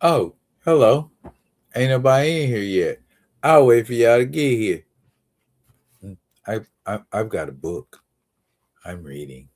Oh, hello. Ain't nobody in here yet. I'll wait for y'all to get here. I've got a book. I'm reading.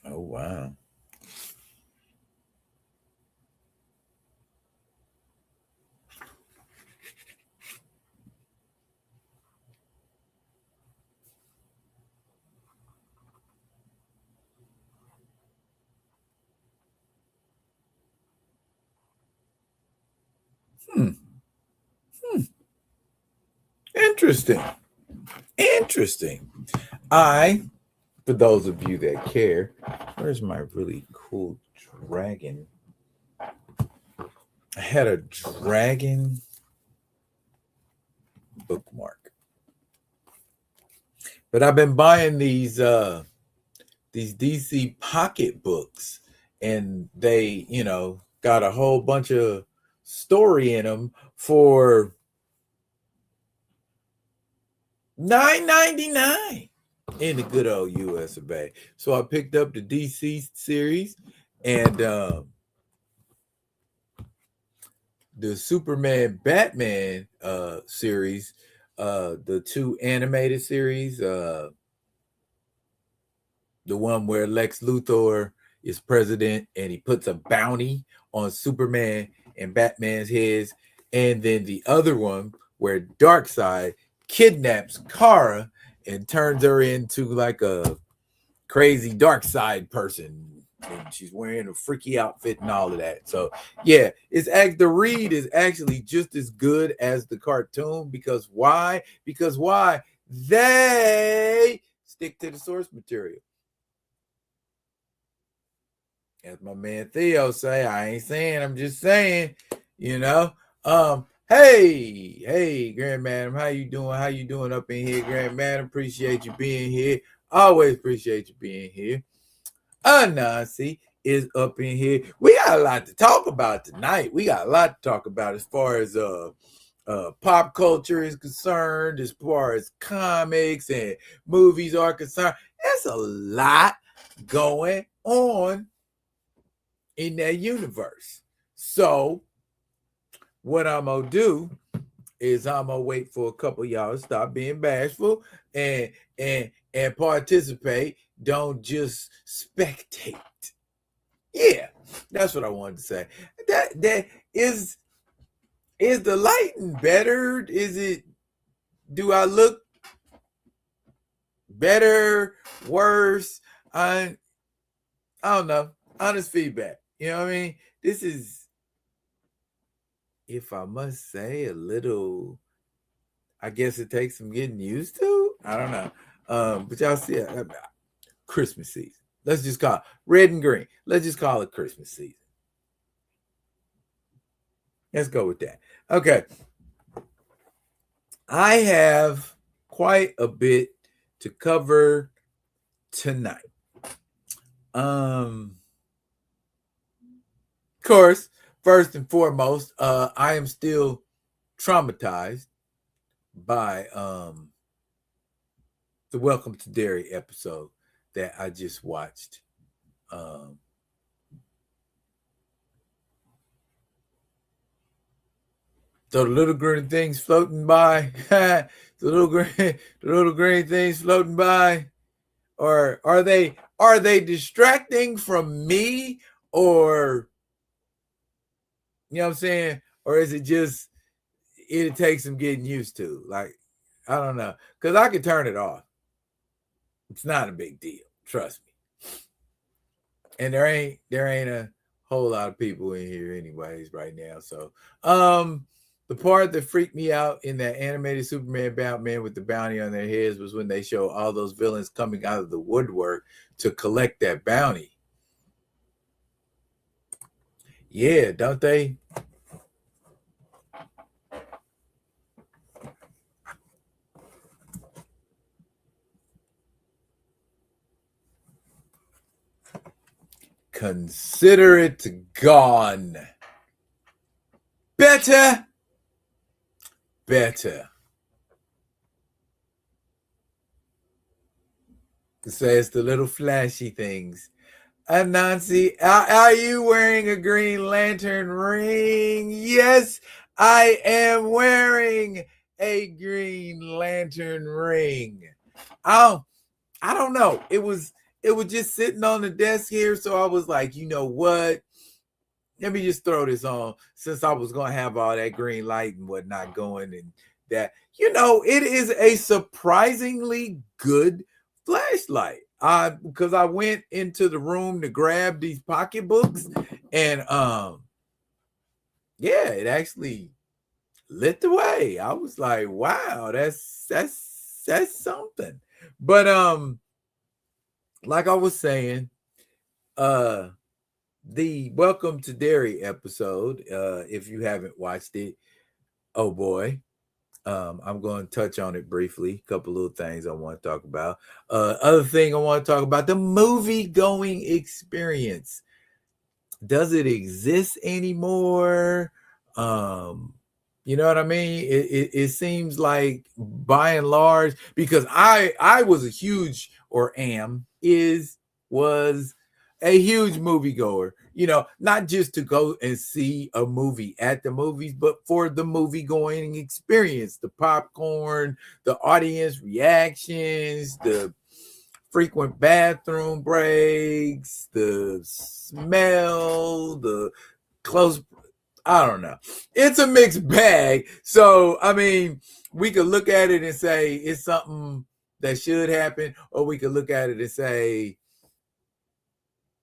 Oh wow. Hmm. Hmm. Interesting. Interesting. For those of you that care, where's my really cool dragon? I had a dragon bookmark, but I've been buying these DC pocket books, and they, got a whole bunch of story in them for $9.99 in the good old US of A. So I picked up the DC series and the Superman Batman series, the two animated series, the one where Lex Luthor is president and he puts a bounty on Superman and Batman's heads, and then the other one where Darkseid kidnaps Kara and turns her into like a crazy Darkseid person. And she's wearing a freaky outfit and all of that. So yeah, the read is actually just as good as the cartoon because why? Because why? They stick to the source material. As my man Theo say, I ain't saying, I'm just saying, you know. Hey, Grand Madam, how you doing? How you doing up in here, Grand Madam? Appreciate you being here. Always appreciate you being here. Anansi is up in here. We got a lot to talk about tonight. We got a lot to talk about as far as pop culture is concerned, as far as comics and movies are concerned. There's a lot going on in that universe. So what I'm gonna do is I'm gonna wait for a couple of y'all to stop being bashful and participate. Don't just spectate. Yeah, that's what I wanted to say. That is the lighting better? Is it? Do I look better? Worse? I don't know. Honest feedback. You know what I mean? This is, if I must say, a little. I guess it takes some getting used to. I don't know. But y'all see it. Christmas season. Let's just call it red and green. Let's just call it Christmas season. Let's go with that. Okay. I have quite a bit to cover tonight. Of course, first and foremost, I am still traumatized by the Welcome to Derry episode that I just watched. So the little green things floating by, the little green things floating by, or are they distracting from me, or you know what I'm saying, or is it just it takes some getting used to? Like I don't know, because I can turn it off. It's not a big deal, trust me. And there ain't a whole lot of people in here anyways right now. So the part that freaked me out in that animated Superman Batman with the bounty on their heads was when they show all those villains coming out of the woodwork to collect that bounty. Yeah, don't they? consider it gone. Better. Say it's the little flashy things. Nancy, are you wearing a Green Lantern ring? Yes, I am wearing a Green Lantern ring. I don't know. It was just sitting on the desk here, so I was like, you know what? Let me just throw this on, since I was gonna have all that green light and whatnot going, and that, it is a surprisingly good flashlight. Because I went into the room to grab these pocketbooks, and yeah, it actually lit the way. I was like, wow, that's something. But like I was saying, the Welcome to Derry episode, if you haven't watched it, oh boy, I'm going to touch on it briefly. A couple little things I want to talk about. Other thing I want to talk about, the movie going experience. Does it exist anymore? You know what I mean? It seems like, by and large, because I was a huge, or was a huge moviegoer. Not just to go and see a movie at the movies, but for the movie going experience, the popcorn, the audience reactions, the frequent bathroom breaks, the smell, the close. I don't know. It's a mixed bag. So, I mean, we could look at it and say it's something that should happen, or we could look at it and say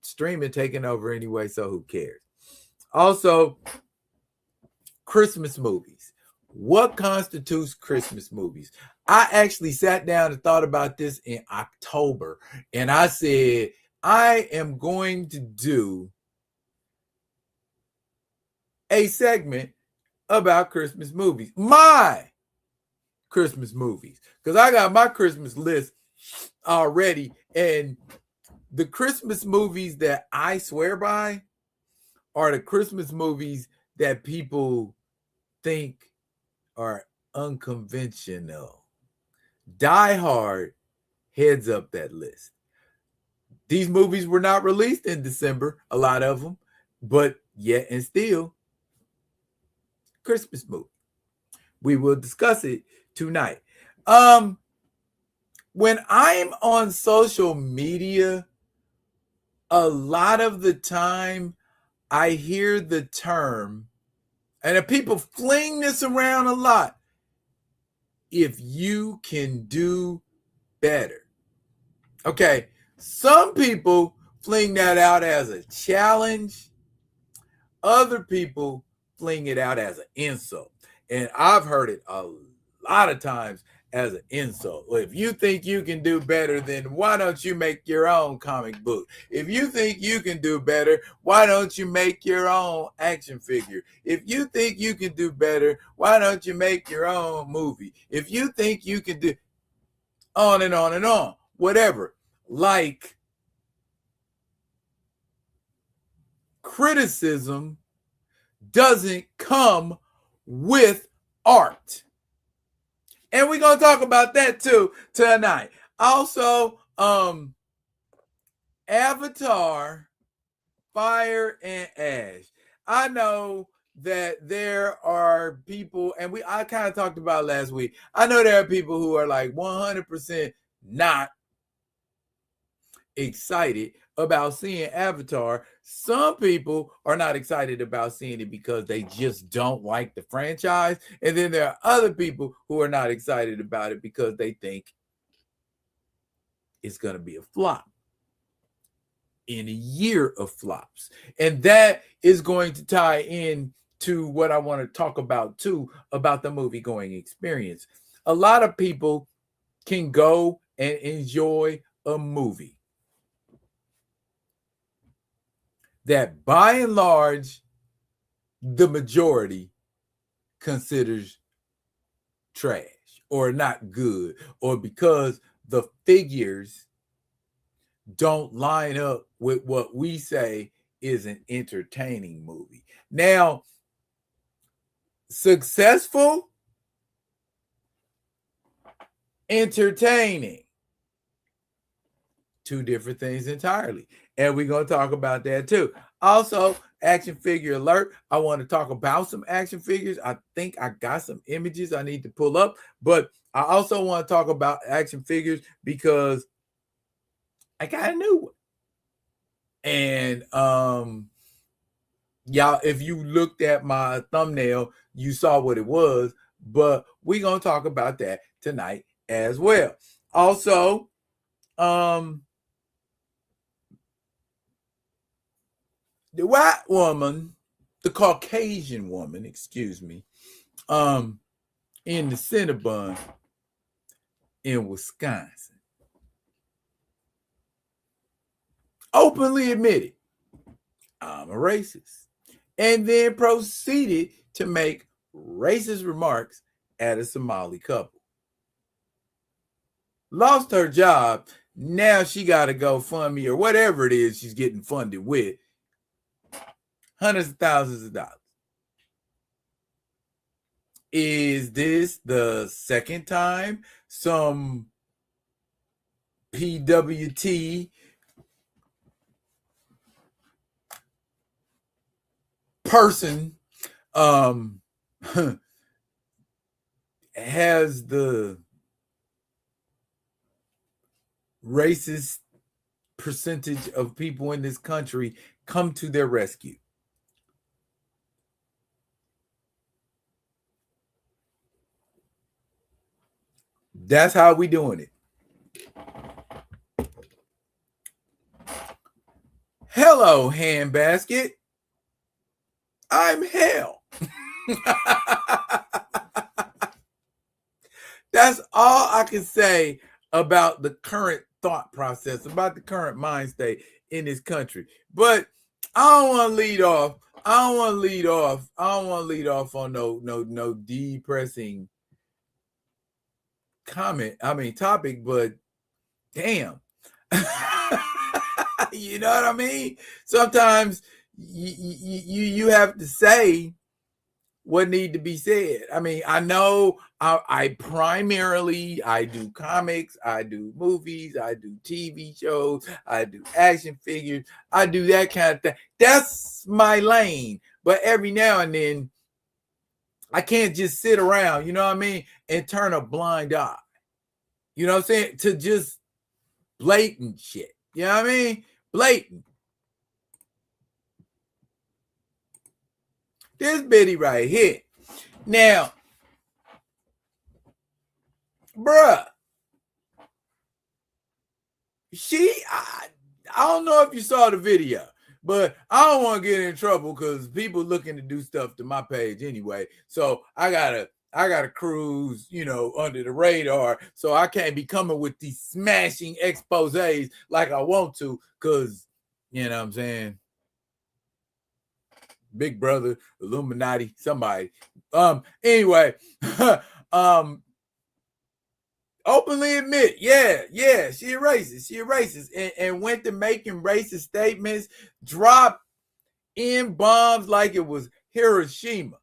streaming taking over anyway, so who cares? Also, Christmas movies. What constitutes Christmas movies? I actually sat down and thought about this in October, and I said, I am going to do a segment about Christmas movies. My Christmas movies. Because I got my Christmas list already, and the Christmas movies that I swear by are the Christmas movies that people think are unconventional. Die Hard heads up that list. These movies were not released in December, a lot of them, but yet and still, Christmas movie. We will discuss it tonight. When I'm on social media, a lot of the time I hear the term, and people fling this around a lot, if you can do better. Okay, some people fling that out as a challenge. Other people fling it out as an insult. And I've heard it a lot of times as an insult. Well, if you think you can do better, then why don't you make your own comic book? If you think you can do better, why don't you make your own action figure? If you think you can do better, why don't you make your own movie? If you think you can do, on and on and on, whatever. Like, criticism doesn't come with art. And we're going to talk about that too tonight. Also, Avatar, Fire and Ash. I know that there are people, and I kind of talked about last week. I know there are people who are like 100% not excited about seeing Avatar. Some people are not excited about seeing it because they just don't like the franchise. And then there are other people who are not excited about it because they think it's going to be a flop in a year of flops. And that is going to tie in to what I want to talk about too, about the movie going experience. A lot of people can go and enjoy a movie that, by and large, the majority considers trash or not good, or because the figures don't line up with what we say is an entertaining movie. Now, successful, entertaining, two different things entirely. And we're going to talk about that too. Also, action figure alert. I want to talk about some action figures. I think I got some images I need to pull up, but I also want to talk about action figures because I got a new one. And y'all, if you looked at my thumbnail, you saw what it was, but we're going to talk about that tonight as well. Also, the white woman, the Caucasian woman, excuse me, in the Cinnabon in Wisconsin, openly admitted, I'm a racist, and then proceeded to make racist remarks at a Somali couple. Lost her job. Now she got to go fund me or whatever it is she's getting funded with. Hundreds of thousands of dollars. Is this the second time some PWT person has the racist percentage of people in this country come to their rescue? That's how we doing it. Hello, handbasket. I'm hell. That's all I can say about the current thought process, about the current mind state in this country. But I don't want to lead off. I don't want to lead off on no depressing topic, but damn. You know what I mean? Sometimes you have to say what need to be said. I mean, I know I primarily do comics, I do movies, I do TV shows, I do action figures, I do that kind of thing. That's my lane. But every now and then, I can't just sit around, you know what I mean, and turn a blind eye. You know what I'm saying? To just blatant shit. You know what I mean? Blatant. This bitty right here. Now, bruh, I don't know if you saw the video, but I don't want to get in trouble because people looking to do stuff to my page anyway. So I gotta cruise, under the radar. So I can't be coming with these smashing exposés like I want to, because, you know what I'm saying? Big Brother, Illuminati, somebody. Anyway, openly admit, yeah, she a racist, and went to making racist statements, dropped in bombs like it was Hiroshima.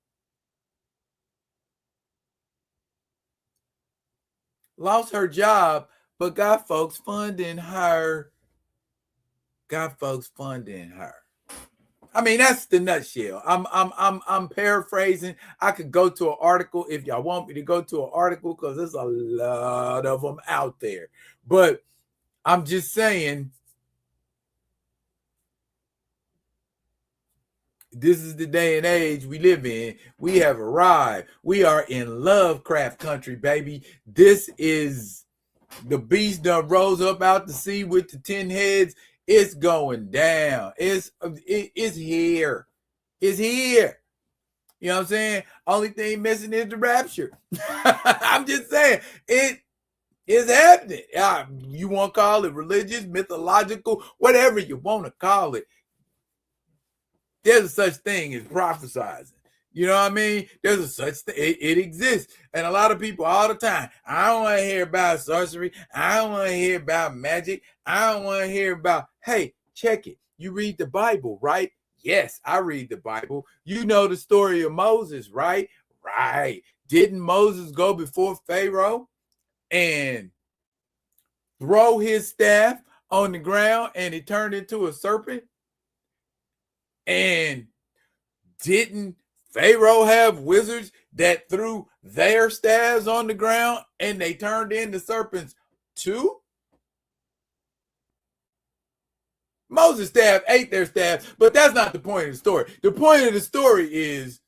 Lost her job, but got folks funding her. I mean, that's the nutshell. I'm paraphrasing. I could go to an article if y'all want me to go to an article, because there's a lot of them out there. But I'm just saying, this is the day and age we live in. We have arrived. We are in Lovecraft country, baby. This is the beast that rose up out the sea with the 10 heads. It's going down. It's here. It's here. You know what I'm saying? Only thing missing is the rapture. I'm just saying, it is happening. You want to call it religious, mythological, whatever you want to call it. There's such thing as prophesizing. You know what I mean? There's a such thing. It exists. And a lot of people all the time, I don't want to hear about sorcery. I don't want to hear about magic. I don't want to hear about, hey, check it. You read the Bible, right? Yes, I read the Bible. You know the story of Moses, right? Right. Didn't Moses go before Pharaoh and throw his staff on the ground and it turned into a serpent? And didn't Pharaoh have wizards that threw their staves on the ground and they turned into serpents too? Moses' staff ate their staff, but that's not the point of the story. The point of the story is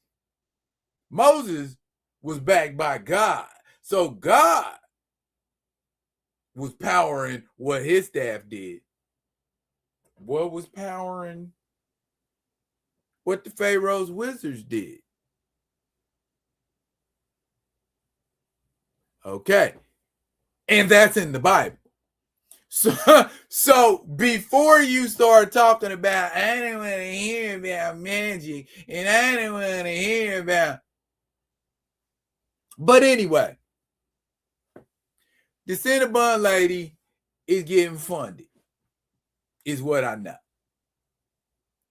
Moses was backed by God. So God was powering what his staff did. What was powering what the Pharaoh's wizards did? Okay. And that's in the Bible. So before you start talking about, I don't want to hear about magic and I don't want to hear about. But anyway, the Cinnabon lady is getting funded, is what I know.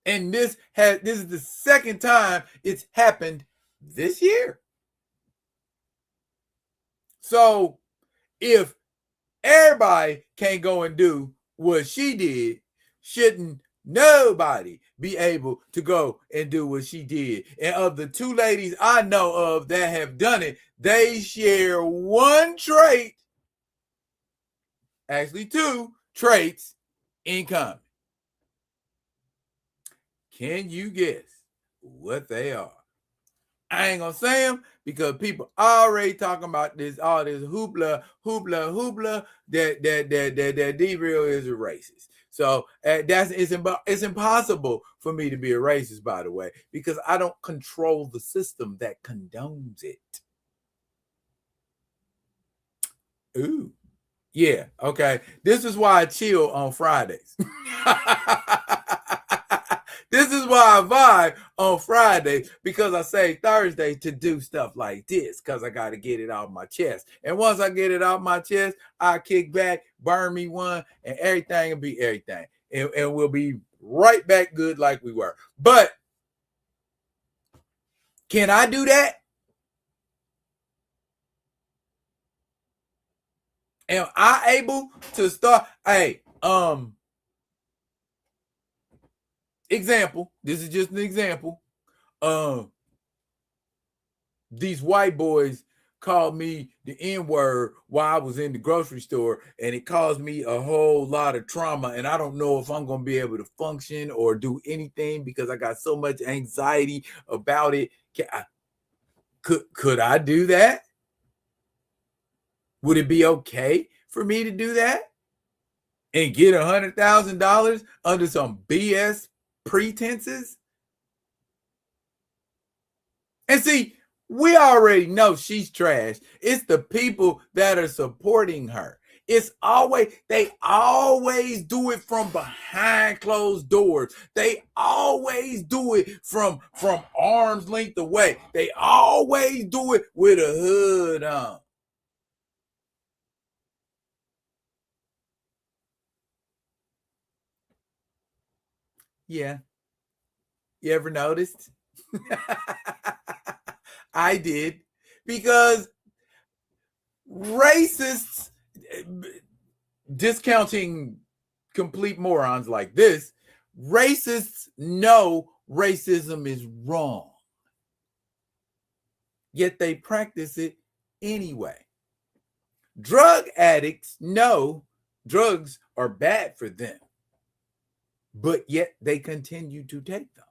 And this is the second time it's happened this year. So if everybody can't go and do what she did, shouldn't nobody be able to go and do what she did? And of the two ladies I know of that have done it, they share one trait, actually two traits in common. Can you guess what they are? I ain't gonna say them because people already talking about this, all this hoopla that D-Real is a racist. So it's impossible for me to be a racist, by the way, because I don't control the system that condones it. Ooh, yeah, okay. This is why I chill on Fridays. This is why I vibe on Friday, because I say Thursday to do stuff like this, because I got to get it off my chest. And once I get it off my chest, I kick back, burn me one, and everything will be everything. And we'll be right back good like we were. But can I do that? Am I able to start? Hey, example. This is just an example. These white boys called me the N-word while I was in the grocery store, and it caused me a whole lot of trauma. And I don't know if I'm going to be able to function or do anything because I got so much anxiety about it. Could I do that? Would it be okay for me to do that and get $100,000 under some BS pretenses? And see, we already know she's trash. It's the people that are supporting her. They always do it from behind closed doors. They always do it from arm's length away. They always do it with a hood on. Yeah. You ever noticed? I did, because racists, discounting complete morons like this, racists know racism is wrong, yet they practice it anyway. Drug addicts know drugs are bad for them, but yet they continue to take them.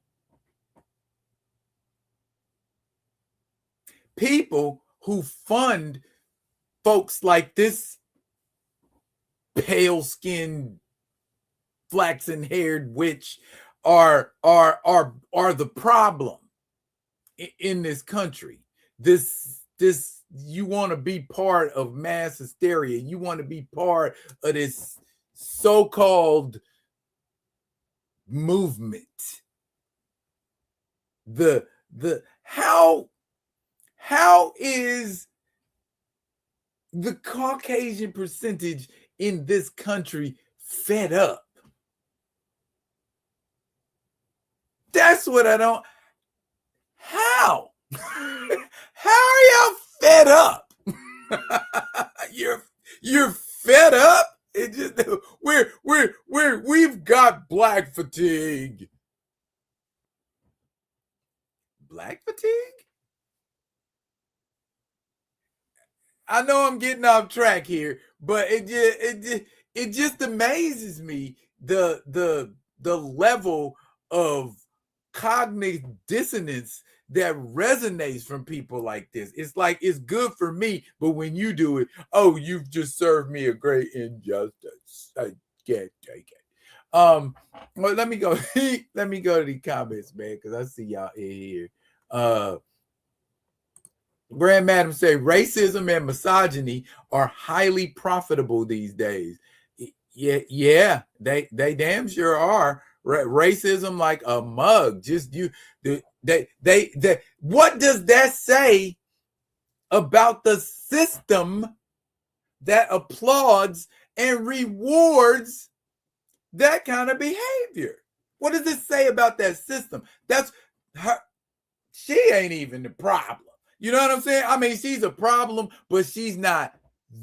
People who fund folks like this pale-skinned, flaxen-haired witch are the problem in this country. This you want to be part of mass hysteria. You want to be part of this so-called movement. how is the Caucasian percentage in this country fed up? That's what I don't. How? How are y'all fed up? You're fed up? It just we've got black fatigue. Black fatigue? I know I'm getting off track here, but it just amazes me the level of cognitive dissonance that resonates from people like this. It's like it's good for me, but when you do it, oh, you've just served me a great injustice. I can't take it. Well, let me go. Let me go to the comments, man, because I see y'all in here. Grand Madam say racism and misogyny are highly profitable these days. Yeah, they damn sure are. Racism like a mug. Just you, they. What does that say about the system that applauds and rewards that kind of behavior? What does it say about that system? That's her. She ain't even the problem. You know what I'm saying? I mean, she's a problem, but she's not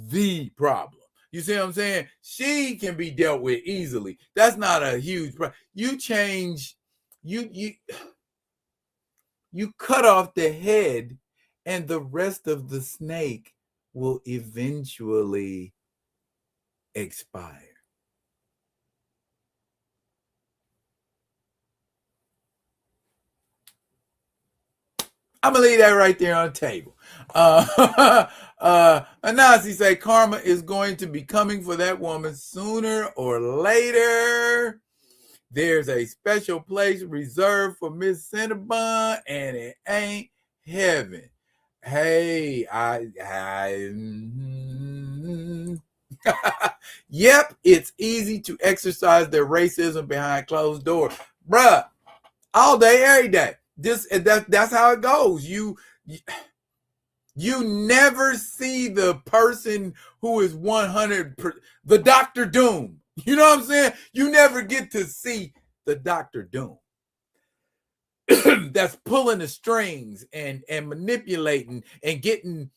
the problem. You see what I'm saying? She can be dealt with easily. That's not a huge problem. You change, you cut off the head, and the rest of the snake will eventually expire. I'm gonna leave that right there on the table. Anansi say karma is going to be coming for that woman sooner or later. There's a special place reserved for Miss Cinnabon, and it ain't heaven. Hey, yep, it's easy to exercise their racism behind closed doors, bruh. All day, every day. That's how it goes. You never see the person who is 100%, the Dr. Doom. You know what I'm saying? You never get to see the Dr. Doom that's pulling the strings and manipulating and getting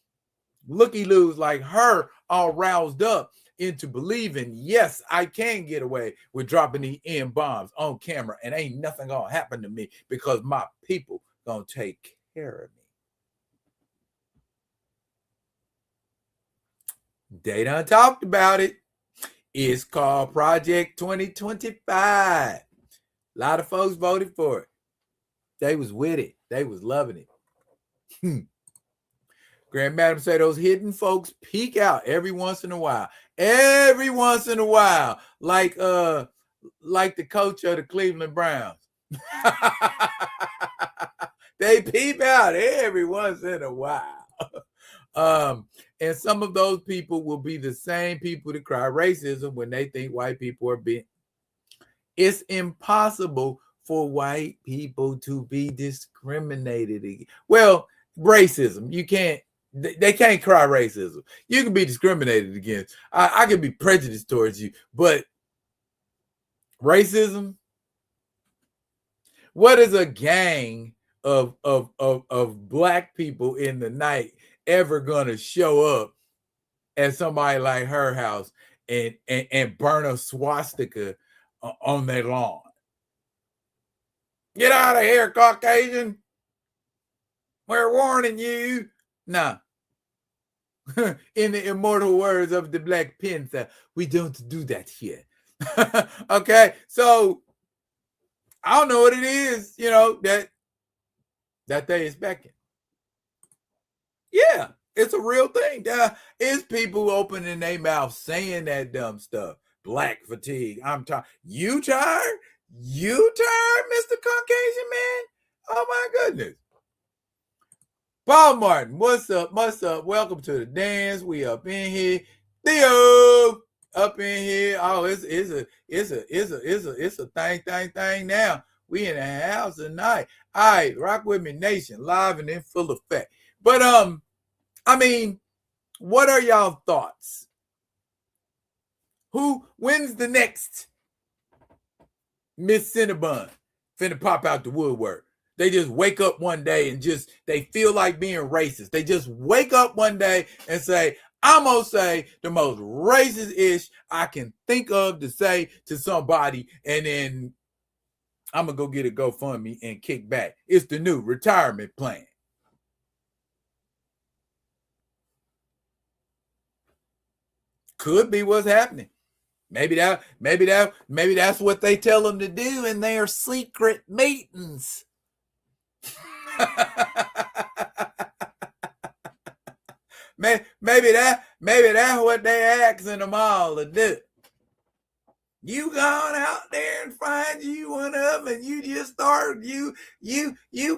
looky-loos like her all roused up into believing, yes, I can get away with dropping these M-bombs on camera and ain't nothing gonna happen to me because my people gonna take care of me. They done talked about it. It's called Project 2025. A lot of folks voted for it. They was with it. They was loving it. Grand Madam say those hidden folks peek out every once in a while. Every once in a while. Like the coach of the Cleveland Browns. They peep out every once in a while. And some of those people will be the same people that cry racism when they think white people are being. It's impossible for white people to be discriminated against. Well, racism, you can't. They can't cry racism. You can be discriminated against. I can be prejudiced towards you, but racism. What is a gang of black people in the night ever gonna show up at somebody like her house and burn a swastika on their lawn? Get out of here, Caucasian. We're warning you. Nah. In the immortal words of the Black Panther, we don't do that here. Okay, so I don't know what it is, that they expecting. Yeah, it's a real thing. It's people opening their mouth saying that dumb stuff. Black fatigue. I'm tired. You tired? You tired, Mr. Caucasian man? Oh my goodness. Paul Martin, what's up? What's up? Welcome to the dance. We up in here. Theo up in here. Oh, it's a thing now. We in the house tonight. All right, rock with me, nation, live and in full effect. But I mean, what are y'all thoughts? When's the next Miss Cinnabon finna pop out the woodwork? They just wake up one day and they feel like being racist. They just wake up one day and say, I'm gonna say the most racist ish I can think of to say to somebody, and then I'm gonna go get a GoFundMe and kick back. It's the new retirement plan. Could be what's happening. Maybe that's what they tell them to do in their secret meetings. maybe that's what they asking them all to do. You gone out there and find you one of them, and you just start you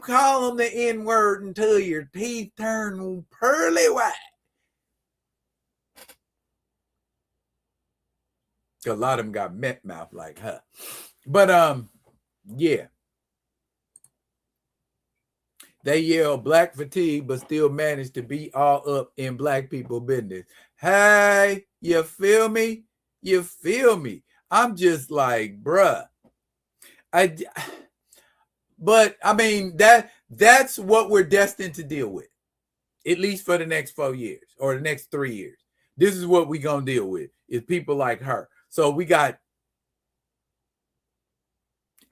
call them the N-word until your teeth turn pearly white. A lot of them got met mouth like her. But yeah. They yell black fatigue, but still manage to be all up in black people business. Hey, you feel me? You feel me? I'm just like, bruh. But I mean, that's what we're destined to deal with, at least for the next 4 years or the next 3 years. This is what we're gonna deal with, is people like her. So we got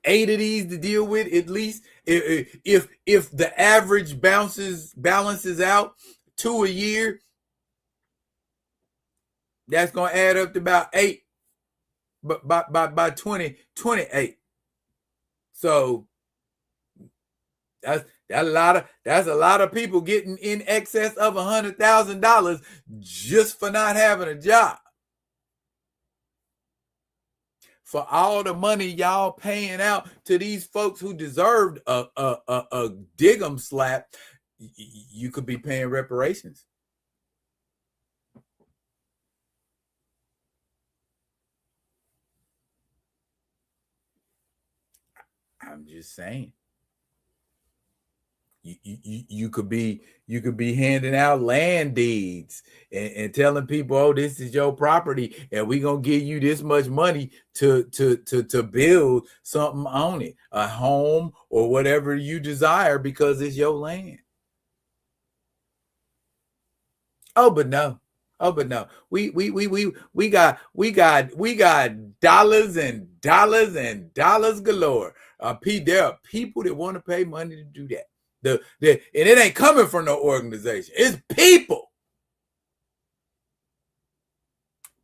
8 of these to deal with, at least. If the average balances out 2 a year, that's gonna add up to about 8. But by 2028. So that's a lot of people getting in excess of $100,000 just for not having a job. For all the money y'all paying out to these folks who deserved a dig 'em slap, you could be paying reparations. I'm just saying. You could be handing out land deeds and telling people, oh, this is your property, and we're gonna give you this much money to build something on it, a home or whatever you desire, because it's your land. Oh, but no. We got dollars and dollars and dollars galore. There are people that want to pay money to do that. And it ain't coming from no organization. It's people.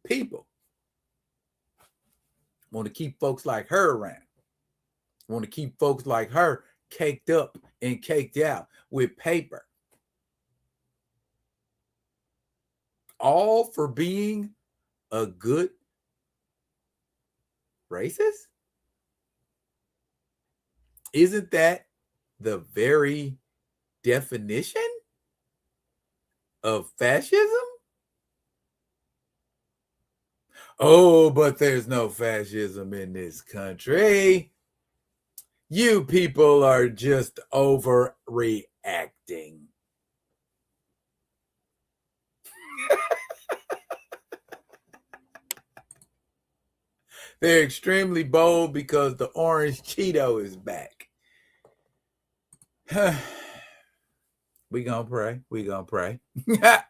People want to keep folks like her around. Want to keep folks like her caked up and caked out with paper. All for being a good racist? Isn't that the very definition of fascism? Oh, but there's no fascism in this country. You people are just overreacting. They're extremely bold because the orange Cheeto is back. We gonna pray. We gonna pray.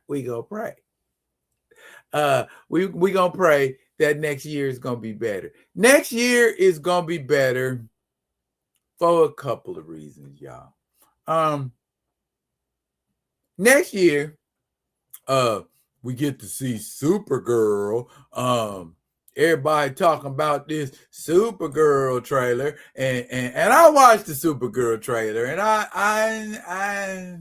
We gonna pray. We gonna pray that next year is gonna be better. Next year is gonna be better for a couple of reasons, y'all. Next year, we get to see Supergirl. Everybody talking about this Supergirl trailer, and I watched the Supergirl trailer, and I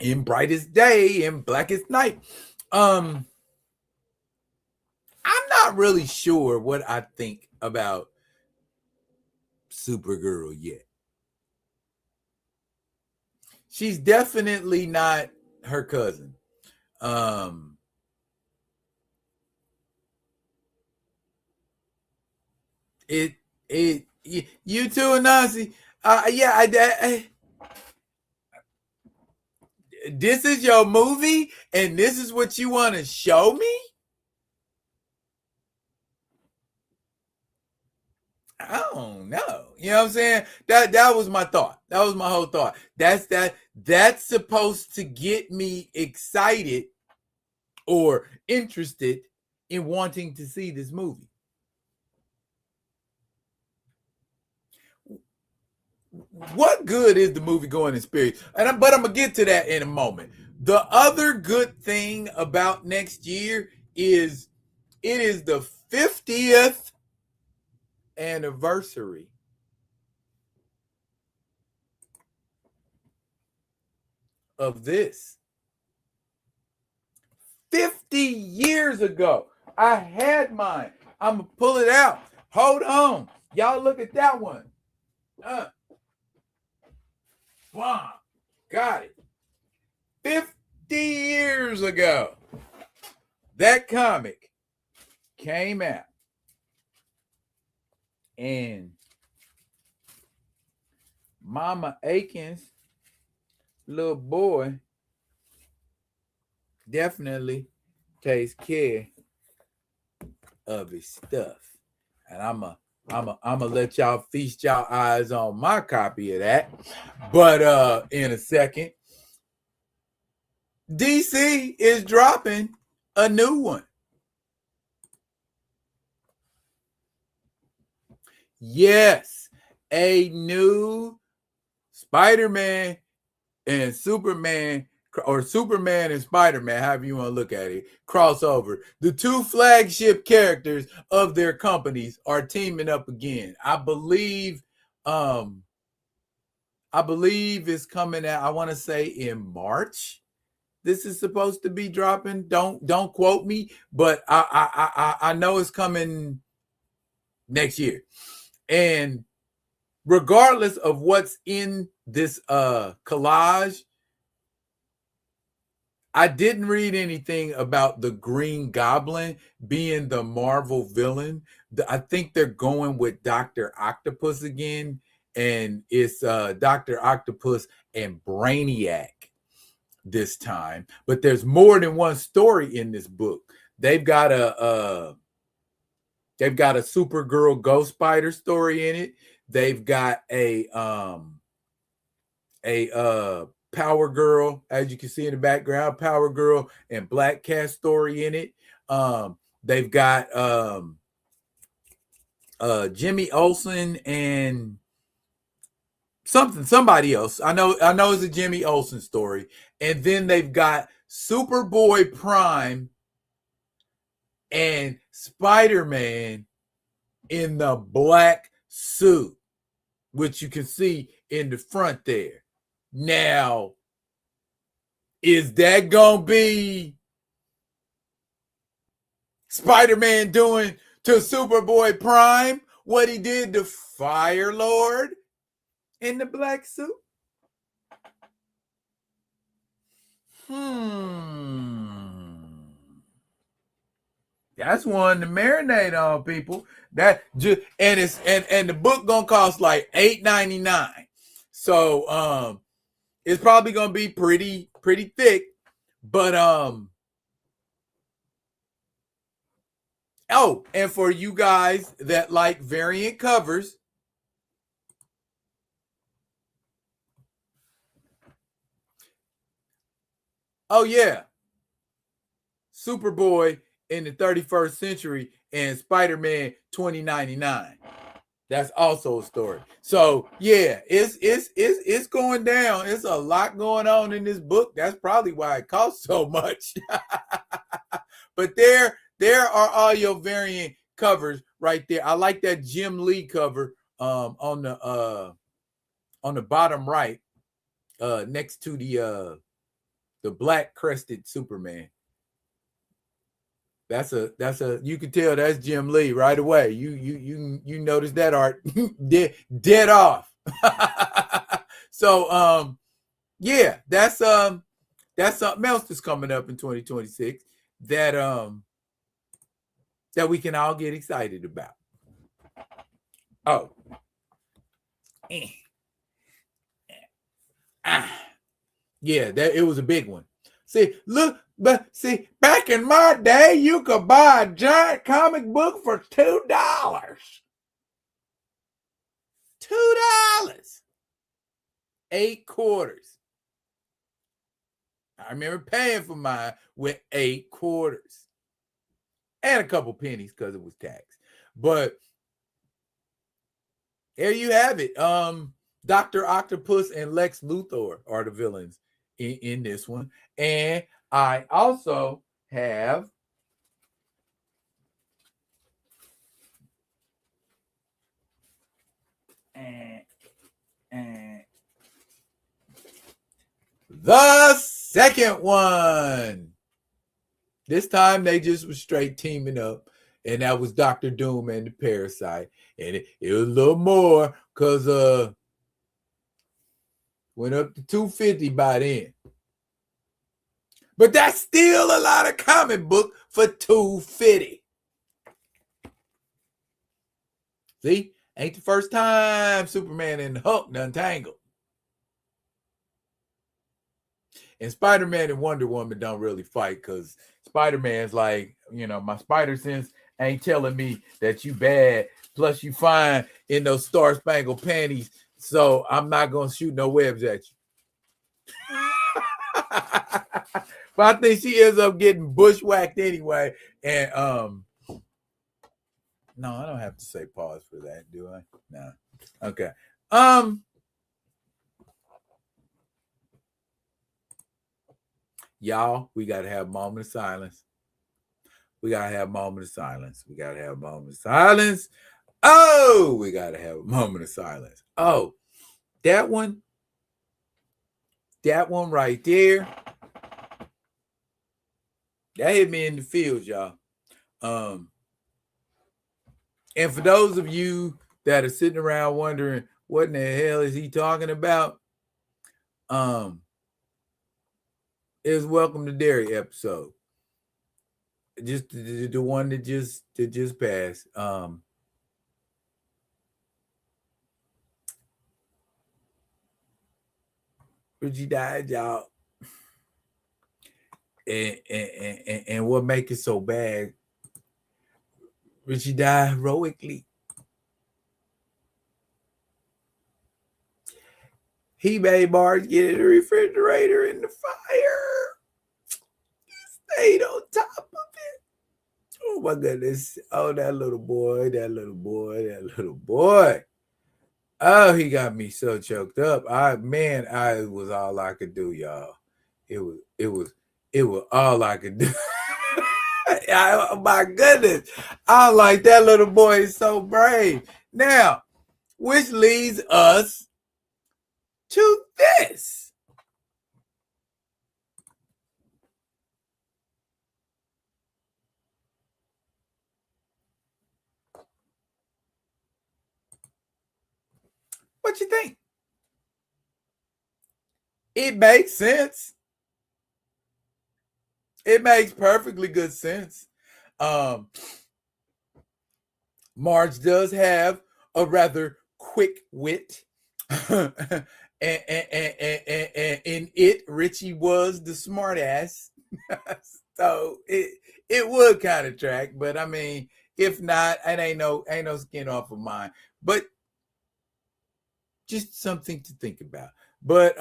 in brightest day, in blackest night. I'm not really sure what I think about Supergirl yet. She's definitely not her cousin. You too, Nancy. This is your movie, and this is what you want to show me. I don't know. You know what I'm saying? That was my thought. That was my whole thought. That's supposed to get me excited or interested in wanting to see this movie. What good is the movie going in spirit? But I'm gonna get to that in a moment. The other good thing about next year is it is the 50th anniversary of this. 50 years ago, I had mine. I'm gonna pull it out. Hold on, y'all. Look at that one. Wow, got it. 50 years ago, that comic came out, and Mama Aiken's little boy definitely takes care of his stuff. And I'm gonna let y'all feast y'all eyes on my copy of that. But in a second, DC is dropping a new one. Yes, a new Spider-Man and Superman, or Superman and Spider-Man, however you want to look at it, crossover. The two flagship characters of their companies are teaming up again. I believe it's coming out, I want to say in March. This is supposed to be dropping. Don't quote me, but I know it's coming next year. And regardless of what's in this collage, I didn't read anything about the Green Goblin being the Marvel villain. I think they're going with Dr. Octopus again, and it's Dr. Octopus and Brainiac this time. But there's more than one story in this book. They've got a Supergirl Ghost Spider story in it. They've got a Power Girl, as you can see in the background, Power Girl and Black Cat story in it. They've got Jimmy Olsen and somebody else. I know it's a Jimmy Olsen story. And then they've got Superboy Prime and Spider-Man in the black suit, which you can see in the front there. Now, is that gonna be Spider-Man doing to Superboy Prime what he did to Fire Lord in the black suit? That's one to marinate on, people. That just and the book gonna cost like $8.99. So it's probably gonna be pretty thick. But oh, and for you guys that like variant covers, oh yeah, Superboy in the 31st century and Spider-Man 2099. That's also a story. So yeah, it's going down. It's a lot going on in this book. That's probably why it costs so much. But there are all your variant covers right there. I like that Jim Lee cover on the bottom right, next to the black crested Superman. That's a you can tell that's Jim Lee right away. You notice that art dead off. So yeah, that's something else that's coming up in 2026 that we can all get excited about. Oh. Yeah, it was a big one. See, look, but see, back in my day, you could buy a giant comic book for $2. $2. 8 quarters. I remember paying for mine with 8 quarters. And a couple pennies because it was tax. But there you have it. Dr. Octopus and Lex Luthor are the villains in this one. And I also have the second one. This time they just was straight teaming up. And that was Dr. Doom and the Parasite. And it was a little more because went up to 250 by then. But that's still a lot of comic book for 250. See, ain't the first time Superman and Hulk done tangled. And Spider-Man and Wonder Woman don't really fight because Spider-Man's like, my spider sense ain't telling me that you bad. Plus you fine in those star-spangled panties. So I'm not going to shoot no webs at you. But I think she ends up getting bushwhacked anyway. And no, I don't have to say pause for that, do I? No. Okay. Y'all, we gotta have a moment of silence. We gotta have a moment of silence. We gotta have a moment of silence. Oh, we gotta have a moment of silence. Oh, that one right there. That hit me in the feels, y'all. And for those of you that are sitting around wondering what in the hell is he talking about, it was Welcome to Derry episode. Just the one that just passed. Richie died, y'all. And what make it so bad? Richie died heroically. He made Marge get in the refrigerator in the fire. He stayed on top of it. Oh my goodness. Oh, that little boy. Oh, he got me so choked up. I was all I could do, y'all. It was all I could do. Oh my goodness. I like that little boy is so brave. Now, which leads us to this. What you think? It makes sense. It makes perfectly good sense. Marge does have a rather quick wit. and in it, Richie was the smart ass. So it would kind of track, but I mean, if not, it ain't no skin off of mine. But just something to think about. But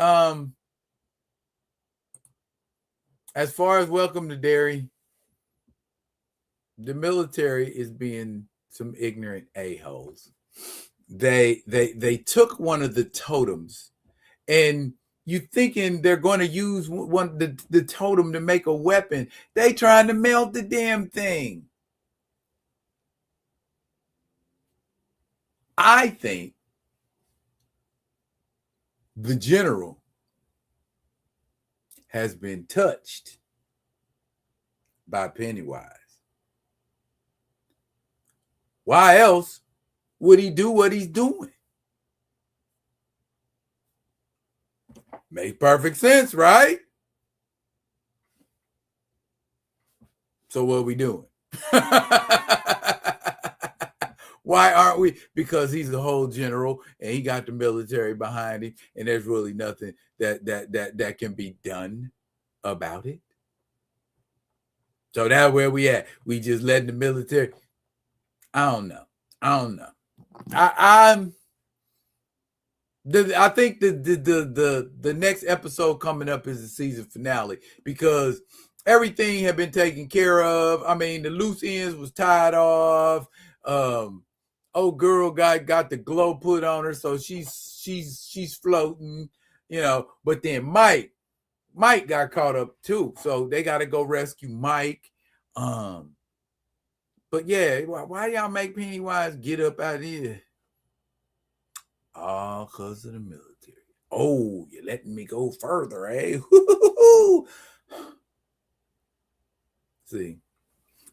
as far as Welcome to Derry, the military is being some ignorant a-holes. They took one of the totems, and you thinking they're going to use the totem to make a weapon. They trying to melt the damn thing. I think the general has been touched by Pennywise. Why else would he do what he's doing? Makes perfect sense, right? So what are we doing? Why aren't we? Because he's a whole general and he got the military behind him, and there's really nothing that can be done about it. So that's where we at. We just letting the military. I don't know. I think the next episode coming up is the season finale, because everything had been taken care of. I mean, the loose ends was tied off. Old girl got the glow put on her, so she's floating, But then Mike got caught up too, so they got to go rescue Mike. But yeah, why y'all make Pennywise get up out of here? All because of the military. Oh, you're letting me go further, eh? See,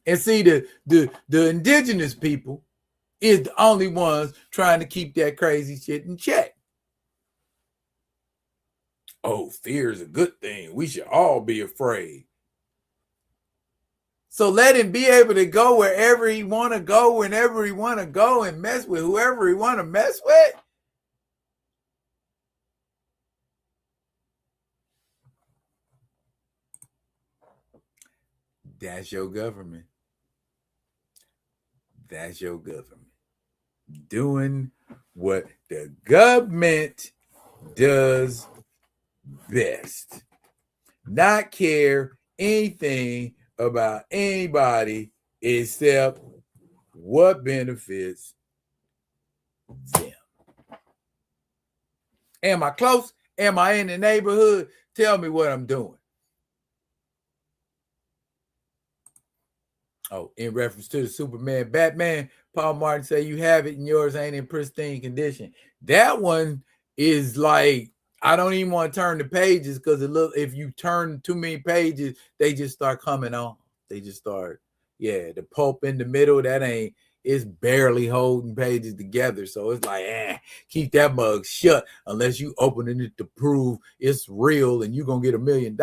the indigenous people is the only ones trying to keep that crazy shit in check. Oh, fear is a good thing. We should all be afraid. So let him be able to go wherever he want to go, whenever he want to go, and mess with whoever he want to mess with. That's your government. That's your government. Doing what the government does best. Not care anything about anybody except what benefits them. Am I close? Am I in the neighborhood? Tell me what I'm doing. Oh, in reference to the Superman, Batman, Paul Martin say you have it and yours ain't in pristine condition. That one is like, I don't even want to turn the pages, because if you turn too many pages, they just start coming on. They just start, the pulp in the middle, it's barely holding pages together. So it's like, keep that mug shut unless you opening it to prove it's real and you're going to get $1 million.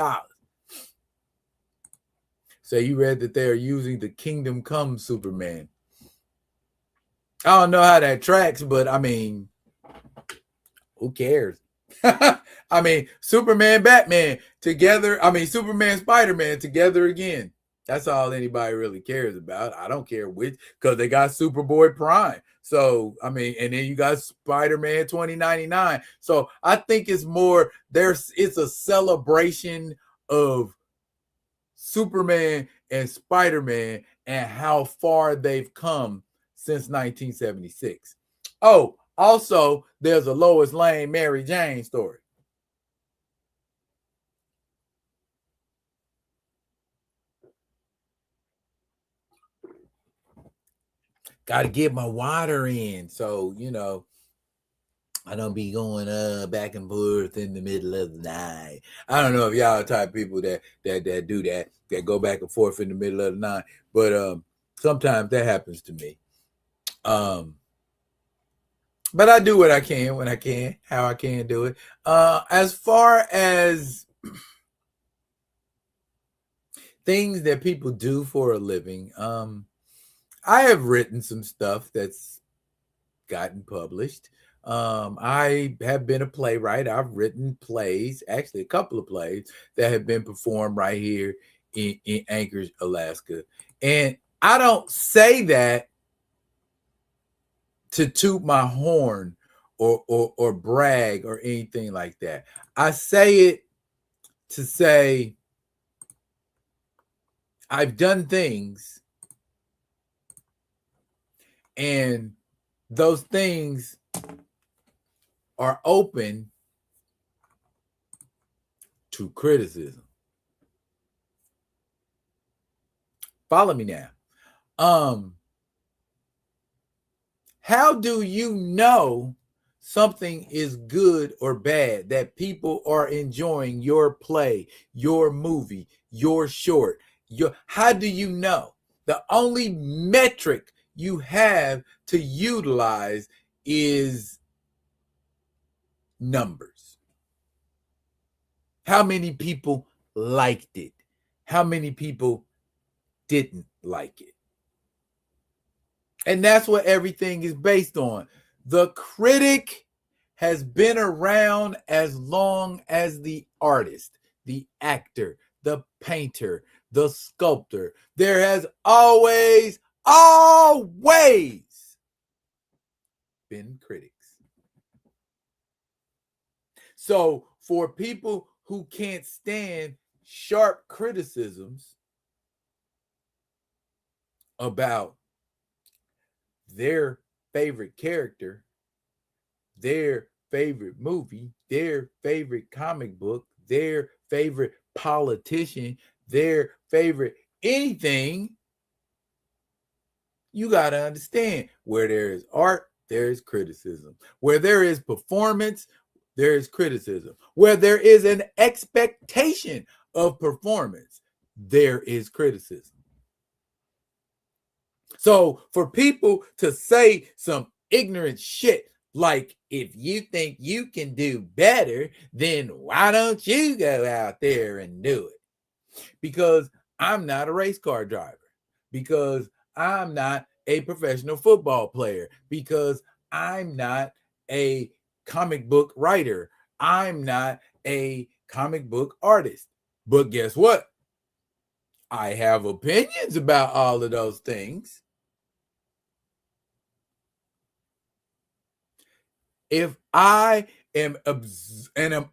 So you read that they are using the Kingdom Come Superman. I don't know how that tracks, but I mean, who cares? I mean, Superman, Batman together. I mean, Superman, Spider-Man together again. That's all anybody really cares about. I don't care which, because they got Superboy Prime. So, I mean, and then you got Spider-Man 2099. So I think it's more, it's a celebration of Superman and Spider-Man and how far they've come since 1976. Oh, also, there's a Lois Lane, Mary Jane story. Got to get my water in. So, I don't be going back and forth in the middle of the night. I don't know if y'all are the type of people that do that go back and forth in the middle of the night, but sometimes that happens to me. But I do what I can when I can, how I can do it. As far as things that people do for a living, I have written some stuff that's gotten published. I have been a playwright. I've written plays, actually a couple of plays that have been performed right here in Anchorage, Alaska. And I don't say that to toot my horn or brag or anything like that. I say it to say I've done things, and those things are open to criticism. Follow me now. How do you know something is good or bad, that people are enjoying your play, your movie, your short? How do you know? The only metric you have to utilize is numbers. How many people liked it? How many people didn't like it? And that's what everything is based on. The critic has been around as long as the artist, the actor, the painter, the sculptor. There has always been critics. So for people who can't stand sharp criticisms about their favorite character, their favorite movie, their favorite comic book, their favorite politician, their favorite anything, you got to understand where there is art, there is criticism. Where there is performance, there is criticism. Where there is an expectation of performance, there is criticism. So for people to say some ignorant shit like, if you think you can do better, then why don't you go out there and do it? Because I'm not a race car driver. Because I'm not a professional football player. Because I'm not a comic book writer. I'm not a comic book artist. But guess what? I have opinions about all of those things. If I am an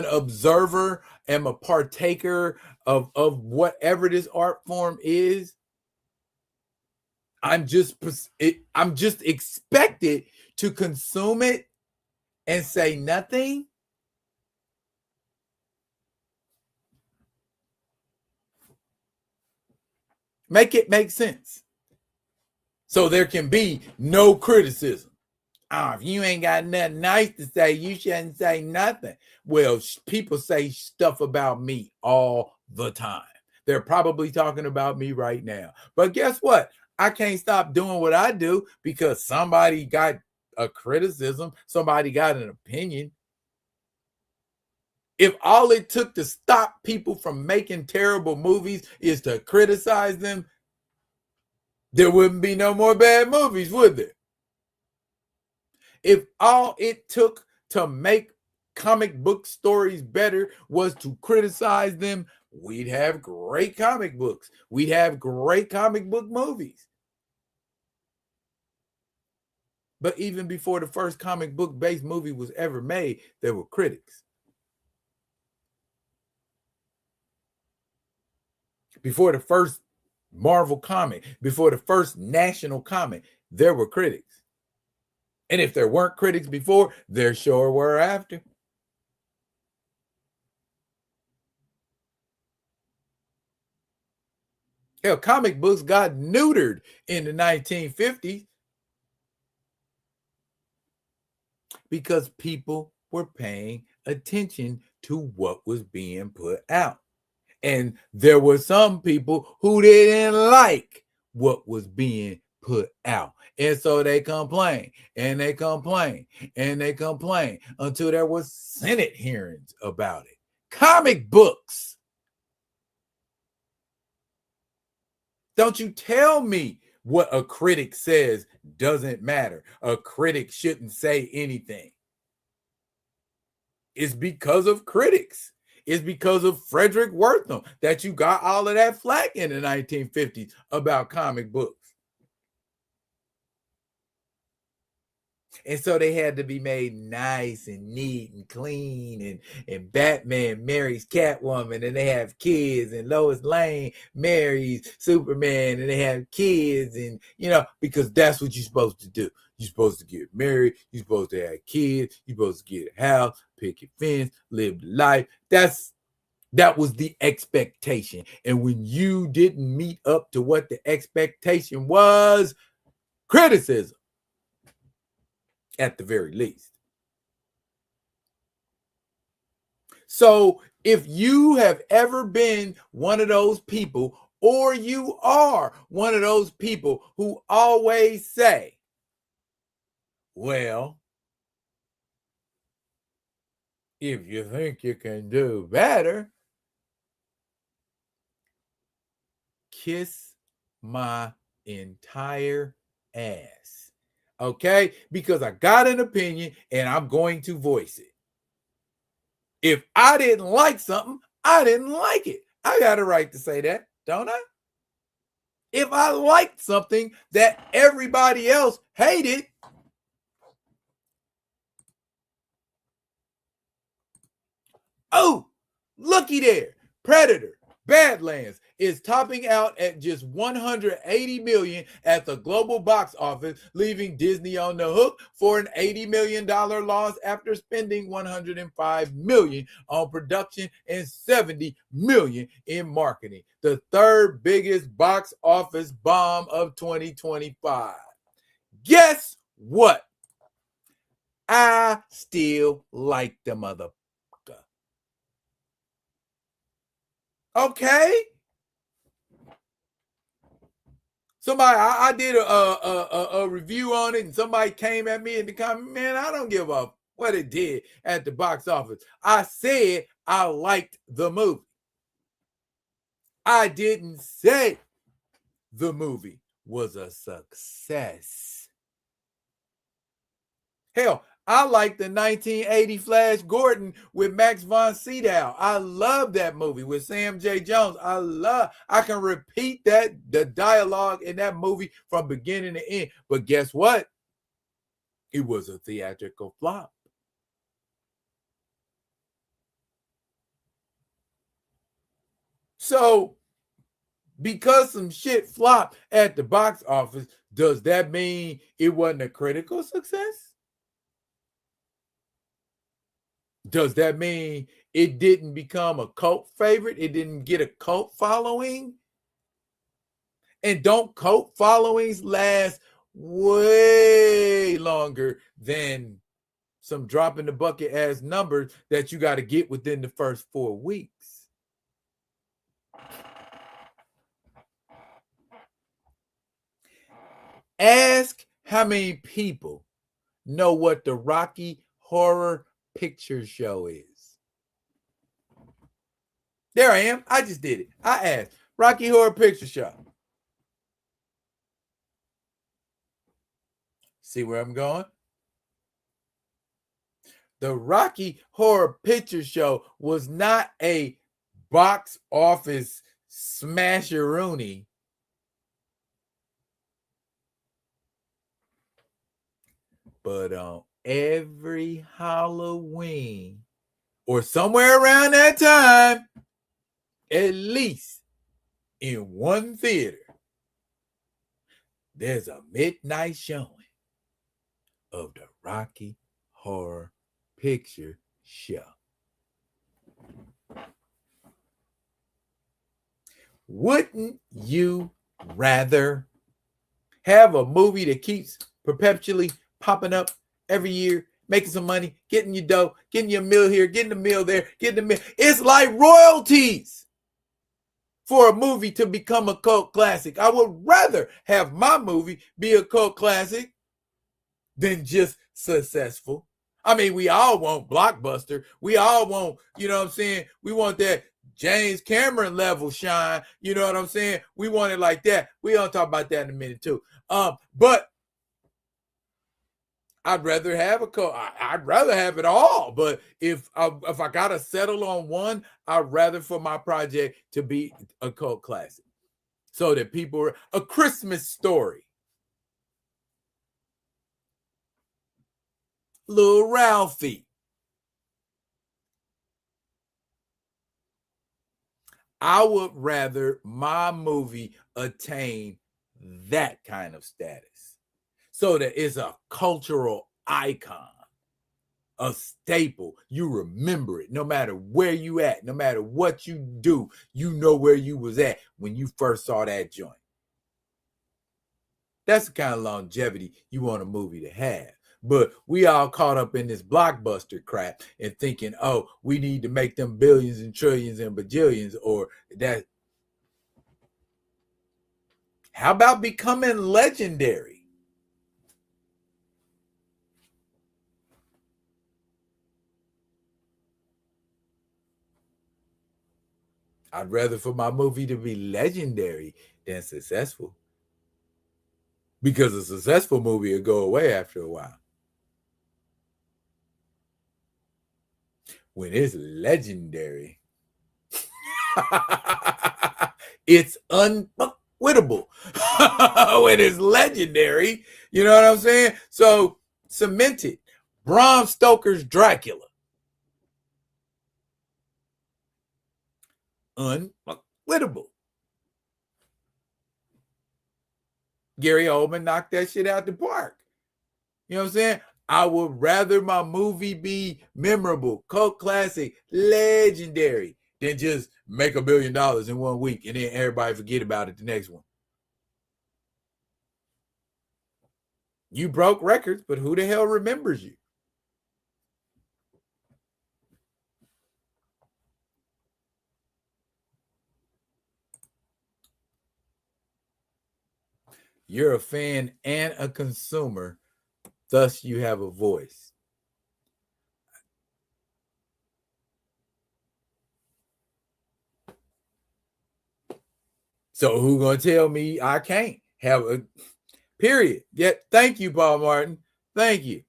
observer, am a partaker of whatever this art form is, I'm just expected to consume it and say nothing. Make it make sense. So there can be no criticism. If you ain't got nothing nice to say, you shouldn't say nothing. Well, people say stuff about me all the time. They're probably talking about me right now. But guess what? I can't stop doing what I do because somebody got a criticism, somebody got an opinion. If all it took to stop people from making terrible movies is to criticize them, there wouldn't be no more bad movies, would there? If all it took to make comic book stories better was to criticize them, we'd have great comic books. We'd have great comic book movies. But even before the first comic book based movie was ever made, there were critics. Before the first Marvel comic, before the first national comic, there were critics. And if there weren't critics before, there sure were after. Hell, comic books got neutered in the 1950s because people were paying attention to what was being put out. And there were some people who didn't like what was being put out. And so they complained and they complained and they complained until there was Senate hearings about it. Comic books. Don't you tell me what a critic says doesn't matter. A critic shouldn't say anything. It's because of critics. It's because of Frederick Wortham that you got all of that flack in the 1950s about comic books. And so they had to be made nice and neat and clean. And Batman marries Catwoman and they have kids. And Lois Lane marries Superman and they have kids. And, because that's what you're supposed to do. You're supposed to get married. You're supposed to have kids. You're supposed to get a house, pick your fence, live the life. That was the expectation. And when you didn't meet up to what the expectation was, criticism. At the very least. So if you have ever been one of those people, or you are one of those people who always say, well, if you think you can do better, kiss my entire ass. Okay? Because I got an opinion and I'm going to voice it. If I didn't like something, I didn't like it. I got a right to say that, don't I? If I liked something that everybody else hated, oh, looky there. Predator, Badlands is topping out at just 180 million at the global box office, leaving Disney on the hook for an $80 million loss after spending 105 million on production and 70 million in marketing. The third biggest box office bomb of 2025. Guess what? I still like the mother. Okay. Somebody, I did a review on it, and somebody came at me in the comment, man, I don't give a what it did at the box office. I said I liked the movie. I didn't say the movie was a success. Hell, I like the 1980 Flash Gordon with Max von Sydow. I love that movie with Sam J. Jones. I can repeat the dialogue in that movie from beginning to end. But guess what? It was a theatrical flop. So, because some shit flopped at the box office, does that mean it wasn't a critical success? Does that mean it didn't become a cult favorite? It didn't get a cult following? And don't cult followings last way longer than some drop in the bucket ass numbers that you got to get within the first 4 weeks? Ask how many people know what the Rocky Horror Picture Show is. There I am. I just did it. I asked. Rocky Horror Picture Show. See where I'm going? The Rocky Horror Picture Show was not a box office smasheroonie. But on every Halloween or somewhere around that time, at least in one theater, there's a midnight showing of the Rocky Horror Picture Show. Wouldn't you rather have a movie that keeps perpetually popping up every year, making some money, getting your dough, getting your meal here, getting the meal there, getting the meal? It's like royalties for a movie to become a cult classic. I would rather have my movie be a cult classic than just successful. I mean, we all want blockbuster. We all want, you know what I'm saying? We want that James Cameron level shine. You know what I'm saying? We want it like that. We gonna talk about that in a minute too. But I'd rather have I'd rather have it all. But if I gotta settle on one, I'd rather for my project to be a cult classic, so that people A Christmas Story, Little Ralphie. I would rather my movie attain that kind of status, so that it's a cultural icon, a staple. You remember it no matter where you at, no matter what you do, you know where you was at when you first saw that joint. That's the kind of longevity you want a movie to have. But we all caught up in this blockbuster crap and thinking, oh, we need to make them billions and trillions and bajillions, or that. How about becoming legendary? I'd rather for my movie to be legendary than successful. because a successful movie will go away after a while. When it's legendary, it's unquittable. When it's legendary, you know what I'm saying? So cemented. Bram Stoker's Dracula. Unquittable. Gary Oldman knocked that shit out the park. You know what I'm saying? I would rather my movie be memorable, cult classic, legendary, than just make $1 billion in 1 week and then everybody forget about it the next one. You broke records, but who the hell remembers you? You're a fan and a consumer, thus you have a voice. So who gonna tell me I can't have a period? Yet, thank you, Paul Martin. Thank you.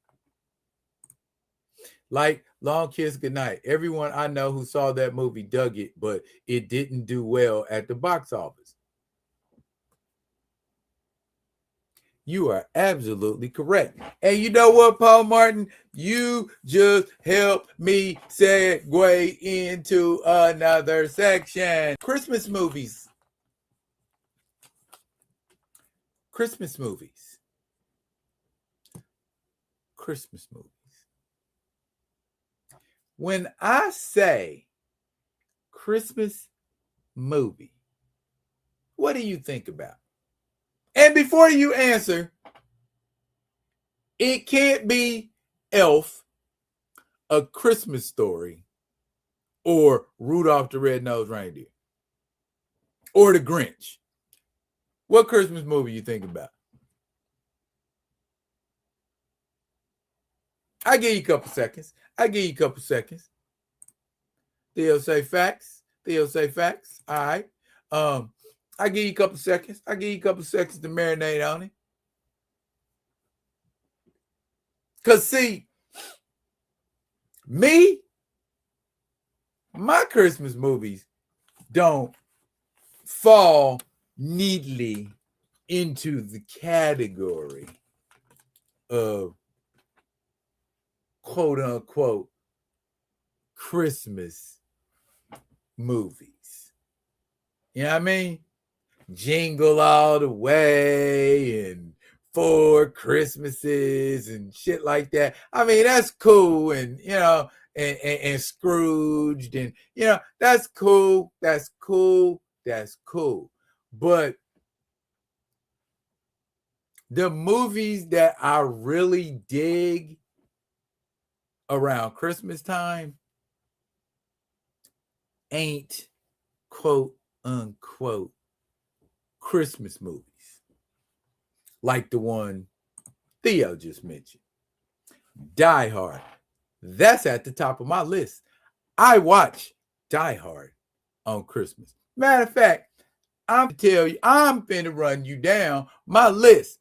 Like Long Kiss Goodnight. Everyone I know who saw that movie dug it, but it didn't do well at the box office. You are absolutely correct. And you know what, Paul Martin? You just helped me segue into another section. Christmas movies. Christmas movies. Christmas movies. When I say Christmas movie, what do you think about? And before you answer, it can't be Elf, A Christmas Story, or Rudolph the Red-Nosed Reindeer, or The Grinch. What Christmas movie you think about? I give you a couple seconds. Theo say facts. All right. I give you a couple seconds. to marinate on it. Because, see, me, my Christmas movies don't fall neatly into the category of quote unquote Christmas movies. You know what I mean? Jingle All the Way and Four Christmases and shit like that. I mean, that's cool, and you know, and Scrooged, and you know, that's cool. But the movies that I really dig around Christmas time ain't quote unquote Christmas movies like the one Theo just mentioned. Die Hard. That's at the top of my list. I watch Die Hard on Christmas. Matter of fact, I'm finna run you down my list.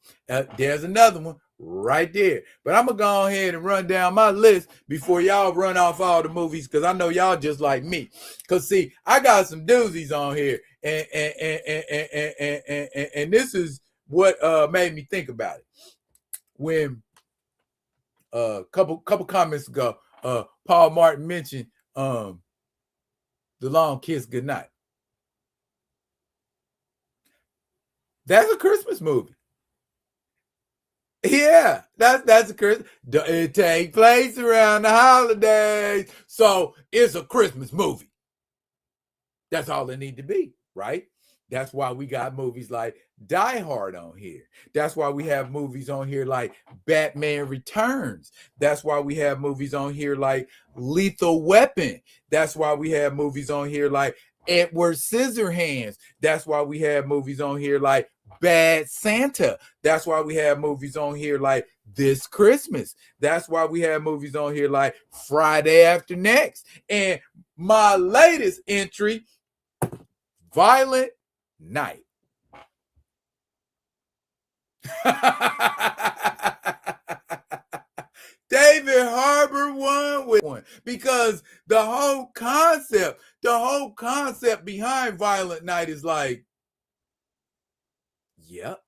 There's another one right there. But I'm going to go ahead and run down my list before y'all run off all the movies, because I know y'all just like me. Because, see, I got some doozies on here. And this is what made me think about it. When a couple comments ago, Paul Martin mentioned The Long Kiss Goodnight. That's a Christmas movie. Yeah, that's a Christmas. It takes place around the holidays, so it's a Christmas movie. That's all it need to be, right? That's why we got movies like Die Hard on here. That's why we have movies on here like Batman Returns. That's why we have movies on here like Lethal Weapon. That's why we have movies on here like Edward Scissorhands. That's why we have movies on here like Bad Santa. That's why we have movies on here like This Christmas. That's why we have movies on here like Friday After Next. And my latest entry, Violent Night. David Harbour won with one because the whole concept behind Violent Night is like, yep,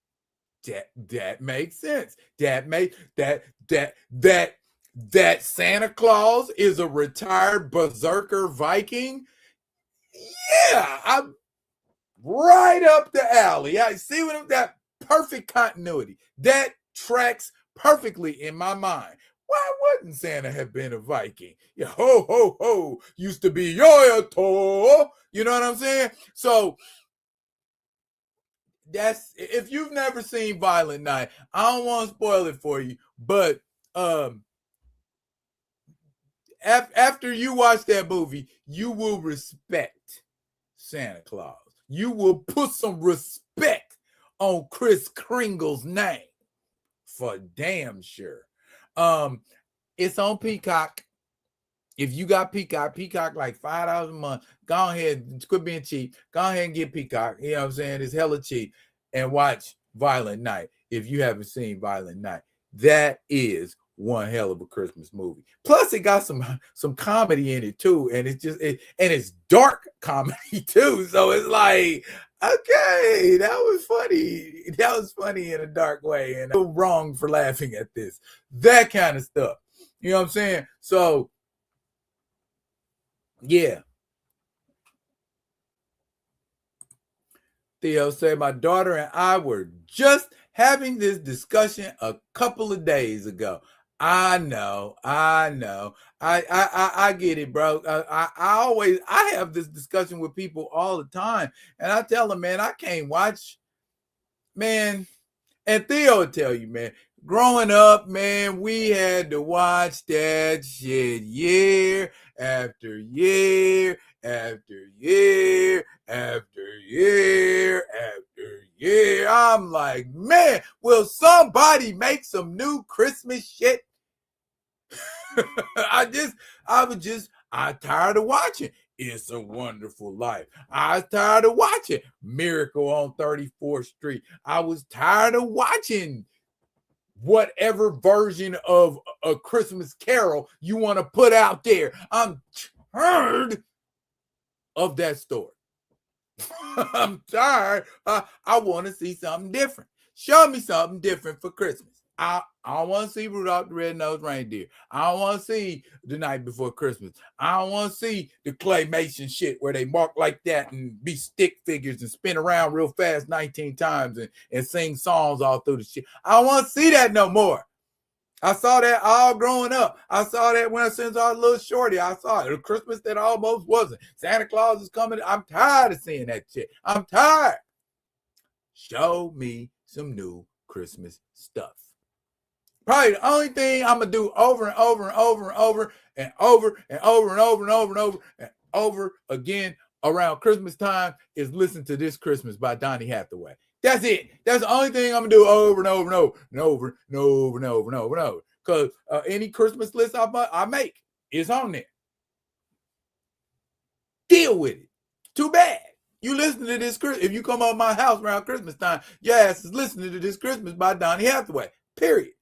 that makes sense. That Santa Claus is a retired berserker Viking. Yeah, I'm right up the alley. I see what that perfect continuity. That tracks perfectly in my mind. Why wouldn't Santa have been a Viking? Yeah, ho, ho, ho, used to be Yoyato. You know what I'm saying? So that's, if you've never seen Violent Night, I don't want to spoil it for you, but after you watch that movie, you will respect Santa Claus. You will put some respect on Kris Kringle's name for damn sure. It's on Peacock. If you got Peacock like $5 a month, go ahead, quit being cheap. Go ahead and get Peacock. You know what I'm saying? It's hella cheap. And watch Violent Night if you haven't seen Violent Night. That is one hell of a Christmas movie. Plus, it got some comedy in it too, and it's dark comedy too. So it's like, okay, that was funny. That was funny in a dark way, and I'm wrong for laughing at this. That kind of stuff. You know what I'm saying? So, yeah. Theo said, my daughter and I were just having this discussion a couple of days ago. I know. I get it, bro. I have this discussion with people all the time, and I tell them, man, I can't watch, man. And Theo will tell you, man, growing up, man, we had to watch that shit year after year after year after year after year. I'm like, man, will somebody make some new Christmas shit? I'm tired of watching It's a Wonderful Life. I was tired of watching Miracle on 34th Street. I was tired of watching whatever version of a Christmas Carol you want to put out there. I'm tired of that story. I'm tired. I want to see something different. Show me something different for Christmas. I don't want to see Rudolph the Red-Nosed Reindeer. I don't want to see The Night Before Christmas. I don't want to see the claymation shit where they mark like that and be stick figures and spin around real fast 19 times and sing songs all through the shit. I don't want to see that no more. I saw that all growing up. I saw that when I was a little shorty. I saw it. A Christmas that almost wasn't. Santa Claus is coming. I'm tired of seeing that shit. I'm tired. Show me some new Christmas stuff. Probably the only thing I'm gonna do over and over and over and over and over and over and over and over and over and over again around Christmas time is listen to This Christmas by Donny Hathaway. That's it. That's the only thing I'm gonna do over and over and over and over and over and over and over and over. Because any Christmas list I make is on there. Deal with it. Too bad. You listen to This Christmas. If you come up my house around Christmas time, your ass is listening to This Christmas by Donny Hathaway. Period.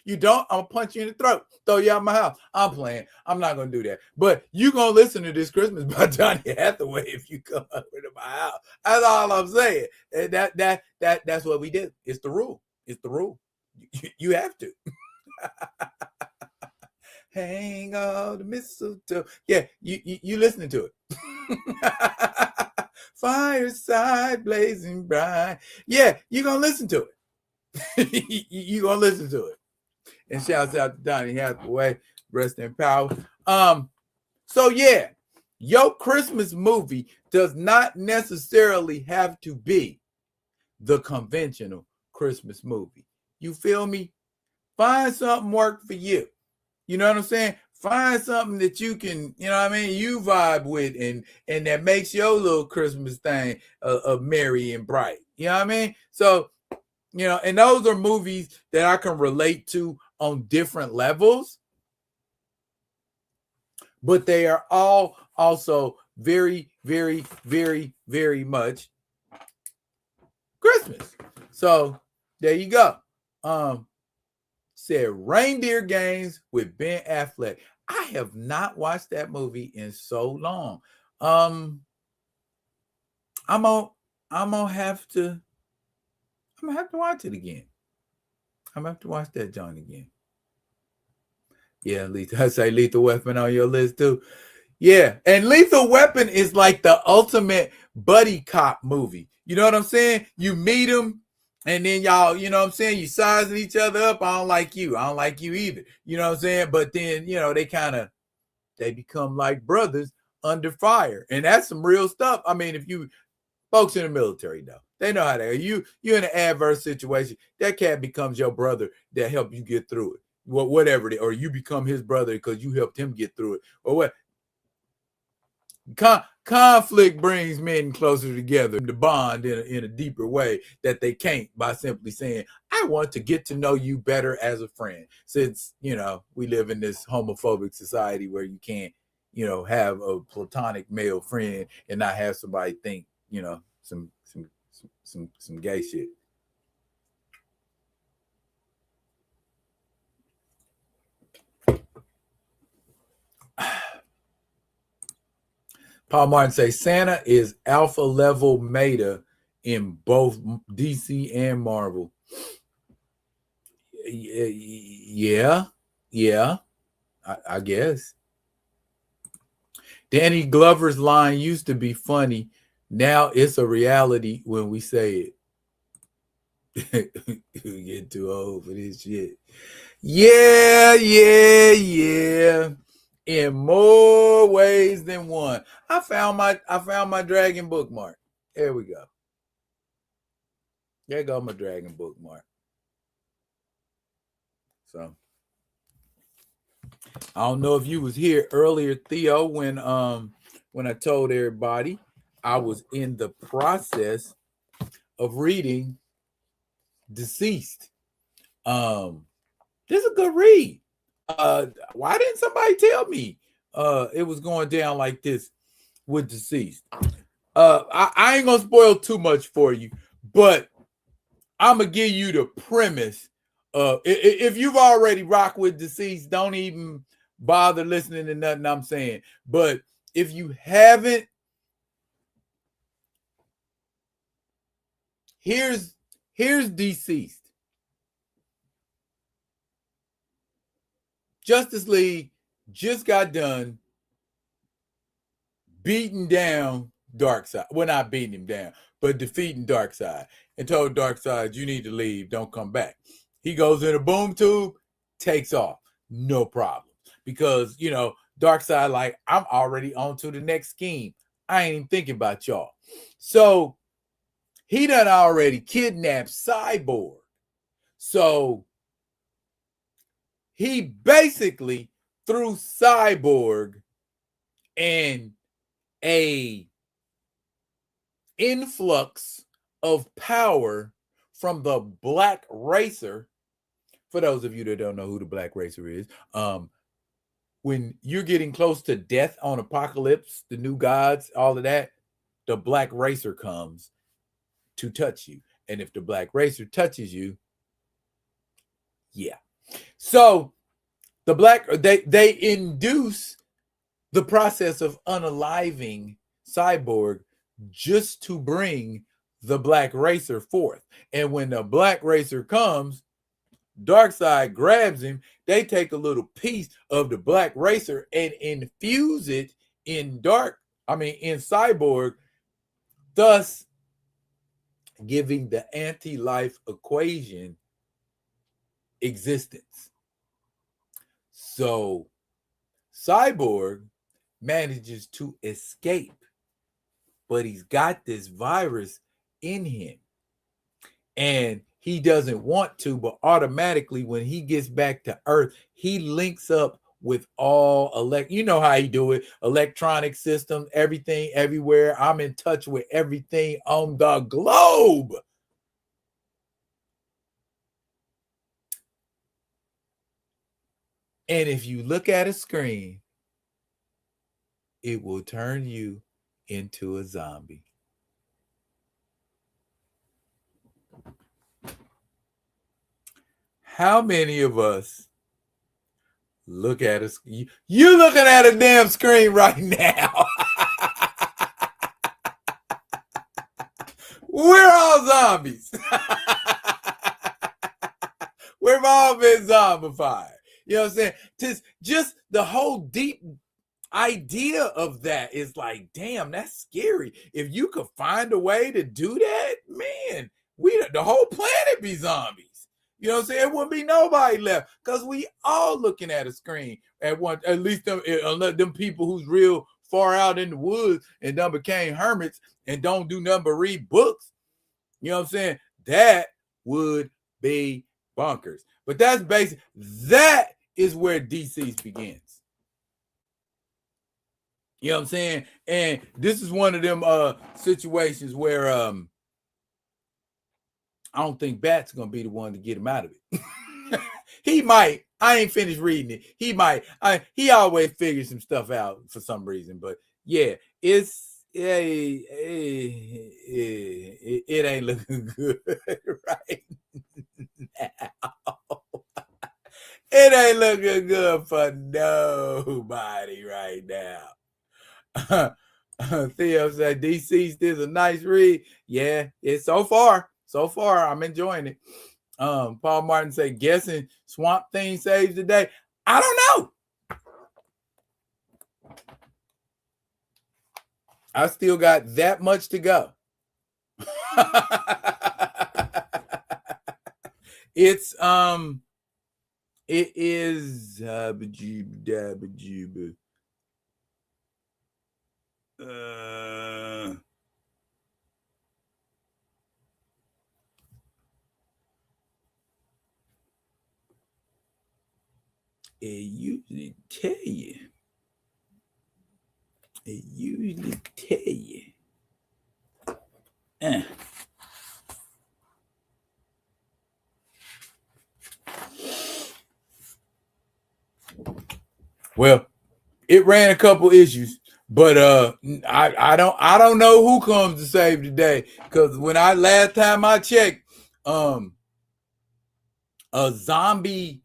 You don't, I'm gonna punch you in the throat, throw you out my house. I'm playing. I'm not gonna do that. But you gonna listen to This Christmas by Donny Hathaway if you come up to my house. That's all I'm saying. That's what we do. It's the rule. It's the rule. You have to. Hang on the mistletoe. Yeah, you listening to it. Fireside blazing bright. Yeah, you gonna listen to it. You gonna listen to it. And shouts out to Donny Hathaway, rest in power. So yeah, your Christmas movie does not necessarily have to be the conventional Christmas movie. You feel me? Find something work for you. You know what I'm saying? Find something that you can, you know what I mean, you vibe with and that makes your little Christmas thing merry and bright. You know what I mean? So, you know, and those are movies that I can relate to on different levels, but they are all also very, very, very, very much Christmas. So there you go. Said Reindeer Games with Ben Affleck. I have not watched that movie in so long. I'm gonna have to watch it again. I'm gonna have to watch that John again. Yeah, I say Lethal Weapon on your list too. Yeah, and Lethal Weapon is like the ultimate buddy cop movie. You know what I'm saying? You meet them, and then y'all, you know what I'm saying? You sizing each other up. I don't like you. I don't like you either. You know what I'm saying? But then, they become like brothers under fire. And that's some real stuff. I mean, if you folks in the military know, they know how to. You're in an adverse situation. That cat becomes your brother that help you get through it. Whatever it is, or you become his brother because you helped him get through it, or what. Conflict brings men closer together to bond in a deeper way that they can't by simply saying, I want to get to know you better as a friend. Since, we live in this homophobic society where you can't, have a platonic male friend and not have somebody think, some gay shit. Paul Martin says Santa is alpha level meta in both DC and Marvel. Yeah, I guess. Danny Glover's line used to be funny. Now it's a reality when we say it. We get too old for this shit. Yeah. In more ways than one. I found my dragon bookmark. There we go. There go my dragon bookmark. So I don't know if you was here earlier, Theo, when I told everybody I was in the process of reading Deceased. This is a good read. Why didn't somebody tell me it was going down like this with Deceased? I ain't gonna spoil too much for you, but I'm gonna give you the premise. If you've already rocked with Deceased, don't even bother listening to nothing I'm saying. But if you haven't, here's Deceased. Justice League just got done beating down Darkseid. Well, not beating him down, but defeating Darkseid, and told Darkseid, you need to leave, don't come back. He goes in a boom tube, takes off, no problem. Because, Darkseid, like, I'm already on to the next scheme. I ain't even thinking about y'all. So he done already kidnapped Cyborg. So he basically threw Cyborg and a influx of power from the Black Racer. For those of you that don't know who the Black Racer is, when you're getting close to death on Apocalypse, the New Gods, all of that, the Black Racer comes to touch you. And if the Black Racer touches you, yeah. So they induce the process of unaliving Cyborg just to bring the Black Racer forth. And when the Black Racer comes, Darkseid grabs him. They take a little piece of the Black Racer and infuse it in Cyborg, thus giving the anti-life equation existence. So Cyborg manages to escape, but he's got this virus in him. And he doesn't want to, but automatically when he gets back to Earth, he links up with all you know how he do it, electronic systems, everything, everywhere. I'm in touch with everything on the globe. And if you look at a screen, it will turn you into a zombie. how many of us look at us? You looking at a damn screen right now. We're all zombies. We've all been zombified. You know what I'm saying? Just the whole deep idea of that is like, damn, that's scary. If you could find a way to do that, man, the whole planet be zombies. You know what I'm saying? It wouldn't be nobody left because we all looking at a screen at one. At least them people who's real far out in the woods and done became hermits and don't do nothing but read books. You know what I'm saying? That would be bonkers. But that's basic. That is where DC's begins. You know what I'm saying? And this is one of them situations where I don't think Bat's gonna be the one to get him out of it. He might. I ain't finished reading it. He might. He always figures some stuff out for some reason. But yeah, it ain't looking good right now. It ain't looking good for nobody right now. Theo said DC's is a nice read. Yeah, it's so far I'm enjoying it. Paul Martin said, guessing Swamp Thing saves the day. I don't know. I still got that much to go. It is it usually tell you. Well, it ran a couple issues, but I don't know who comes to save the day, because when last time I checked, a zombie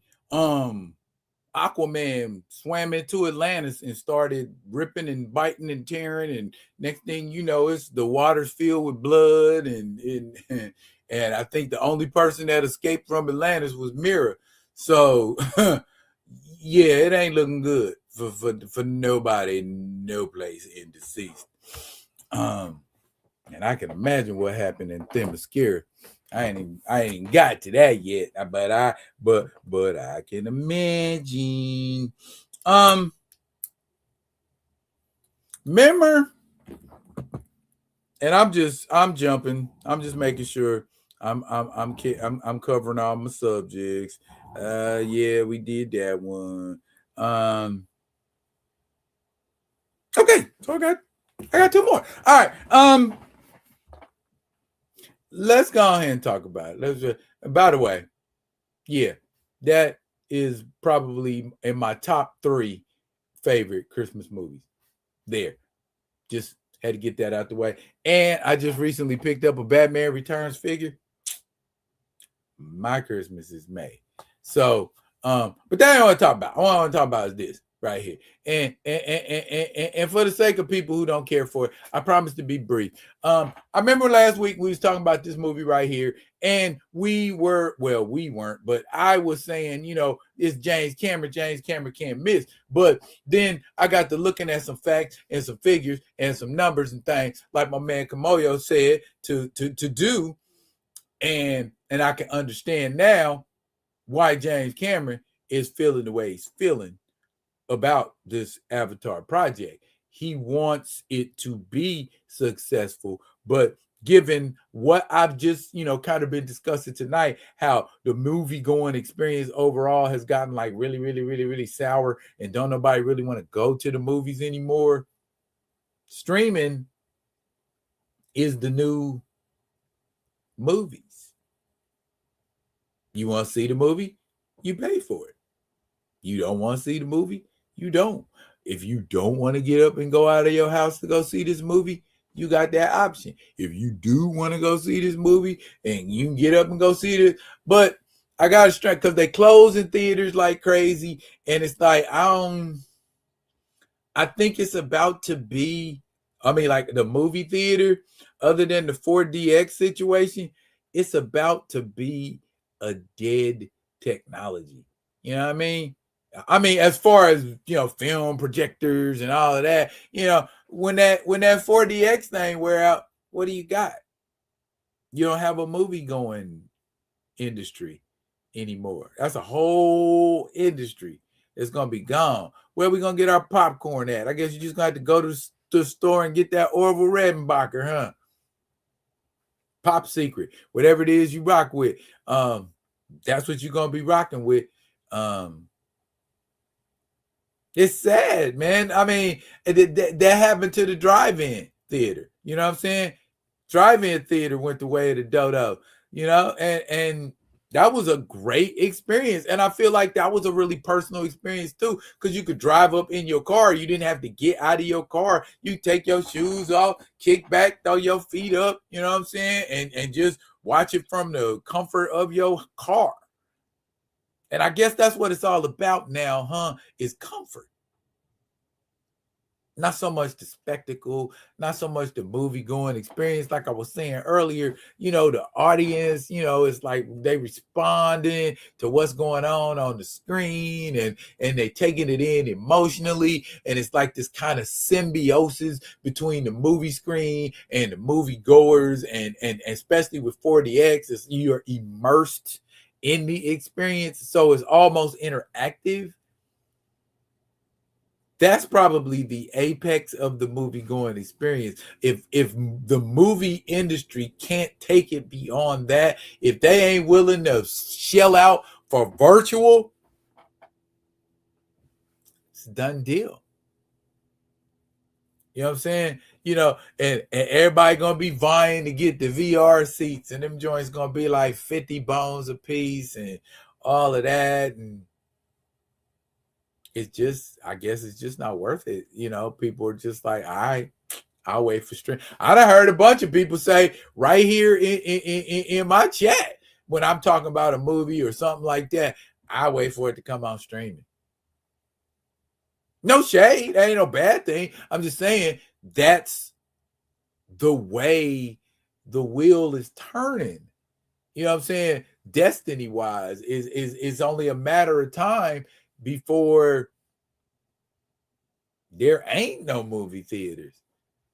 Aquaman swam into Atlantis and started ripping and biting and tearing, and next thing you know, it's the water's filled with blood, and I think the only person that escaped from Atlantis was Mira. So yeah, it ain't looking good for nobody, no place in deceased. And I can imagine what happened in Themyscira. I ain't got to that yet, but I can imagine. Remember, and I'm jumping. I'm just making sure I'm covering all my subjects. Yeah, we did that one. Okay, so I got two more. All right. Let's go ahead and talk about it. By the way, yeah, that is probably in my top 3 favorite Christmas movies. There. Just had to get that out the way. And I just recently picked up a Batman Returns figure. My Christmas is May. So, but that ain't what I want to talk about. What I want to talk about is this right here. And for the sake of people who don't care for it, I promise to be brief. I remember last week we was talking about this movie right here, and we weren't, but I was saying, it's James Cameron. James Cameron can't miss. But then I got to looking at some facts and some figures and some numbers and things, like my man Kamoyo said to do, and I can understand now why James Cameron is feeling the way he's feeling about this Avatar project. He wants it to be successful, but given what I've just, kind of been discussing tonight, how the movie going experience overall has gotten like really, really, really, really sour, and don't nobody really want to go to the movies anymore. Streaming is the new movies. You want to see the movie? You pay for it. You don't want to see the movie? You don't. If you don't want to get up and go out of your house to go see this movie, you got that option. If you do want to go see this movie and you can get up and go see it, but I got to strike because they close in theaters like crazy, and it's like I think it's about to be. I mean, like the movie theater, other than the 4DX situation, it's about to be a dead technology. You know what I mean? I mean, as far as film projectors and all of that, when that 4DX thing wear out, what do you got? You don't have a movie going industry anymore. That's a whole industry that's gonna be gone. Where are we gonna get our popcorn at? I guess you just gonna have to go to the store and get that Orville Redenbacher, huh? Pop Secret, whatever it is you rock with. That's what you're gonna be rocking with. It's sad, man. I mean, that happened to the drive-in theater. You know what I'm saying? Drive-in theater went the way of the dodo, and that was a great experience. And I feel like that was a really personal experience too, because you could drive up in your car. You didn't have to get out of your car. You take your shoes off, kick back, throw your feet up, you know what I'm saying? And just watch it from the comfort of your car. And I guess that's what it's all about now, huh? Is comfort. Not so much the spectacle, not so much the movie going experience. Like I was saying earlier, the audience, it's like they responding to what's going on the screen, and they taking it in emotionally. And it's like this kind of symbiosis between the movie screen and the movie goers. And especially with 4DX, you're immersed in the experience. So it's almost interactive. That's probably the apex of the movie going experience. If the movie industry can't take it beyond that, if they ain't willing to shell out for virtual, it's a done deal. You know what I'm saying? And everybody gonna be vying to get the VR seats, and them joints gonna be like 50 bones a piece and all of that. And I guess it's just not worth it. People are just like, all right, I'll wait for stream. I done heard a bunch of people say right here in my chat, when I'm talking about a movie or something like that, I wait for it to come out streaming. No shade. That ain't no bad thing. I'm just saying that's the way the wheel is turning. You know what I'm saying? Destiny wise, is only a matter of time before there ain't no movie theaters.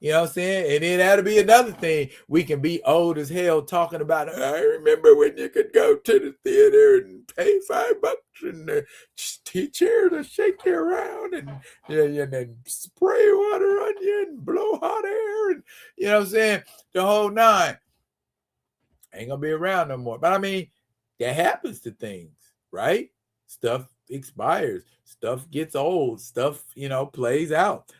You know what I'm saying? And then that'll be another thing. We can be old as hell talking about, I remember when you could go to the theater and pay $5 and the chair to shake you around and then spray water on you and blow hot air. And you know what I'm saying? The whole nine. Ain't gonna be around no more. But I mean, that happens to things, right? Stuff expires, stuff gets old, stuff, plays out.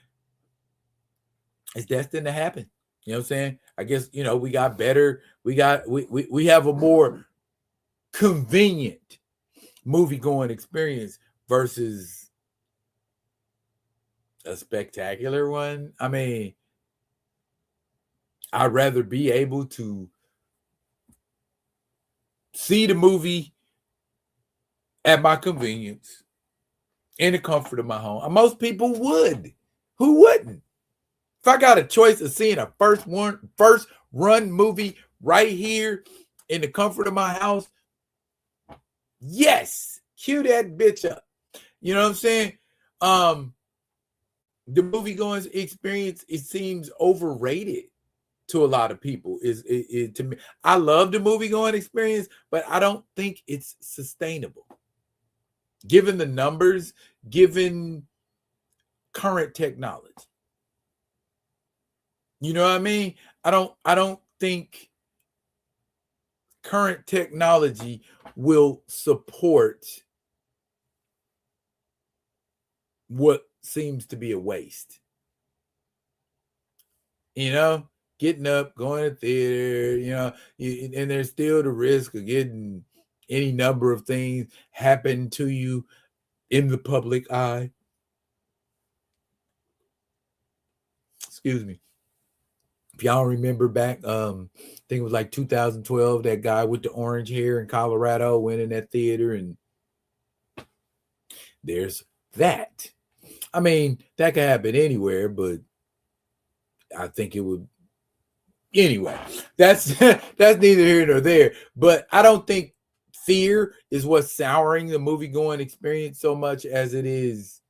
It's destined to happen. You know what I'm saying? I guess, we got better. We have a more convenient movie going experience versus a spectacular one. I mean, I'd rather be able to see the movie at my convenience in the comfort of my home. Most people would. Who wouldn't? If I got a choice of seeing a first run movie right here in the comfort of my house, yes, cue that bitch up. You know what I'm saying? The movie going experience, it seems overrated to a lot of people. To me, I love the movie going experience, but I don't think it's sustainable. Given the numbers, given current technology. You know what I mean? I don't think current technology will support what seems to be a waste. Getting up, going to theater, and there's still the risk of getting any number of things happen to you in the public eye. Excuse me. If y'all remember back, I think it was like 2012, that guy with the orange hair in Colorado went in that theater, and there's that. I mean, that could happen anywhere, but I think it would. Anyway, that's that's neither here nor there. But I don't think fear is what's souring the movie going experience so much as it is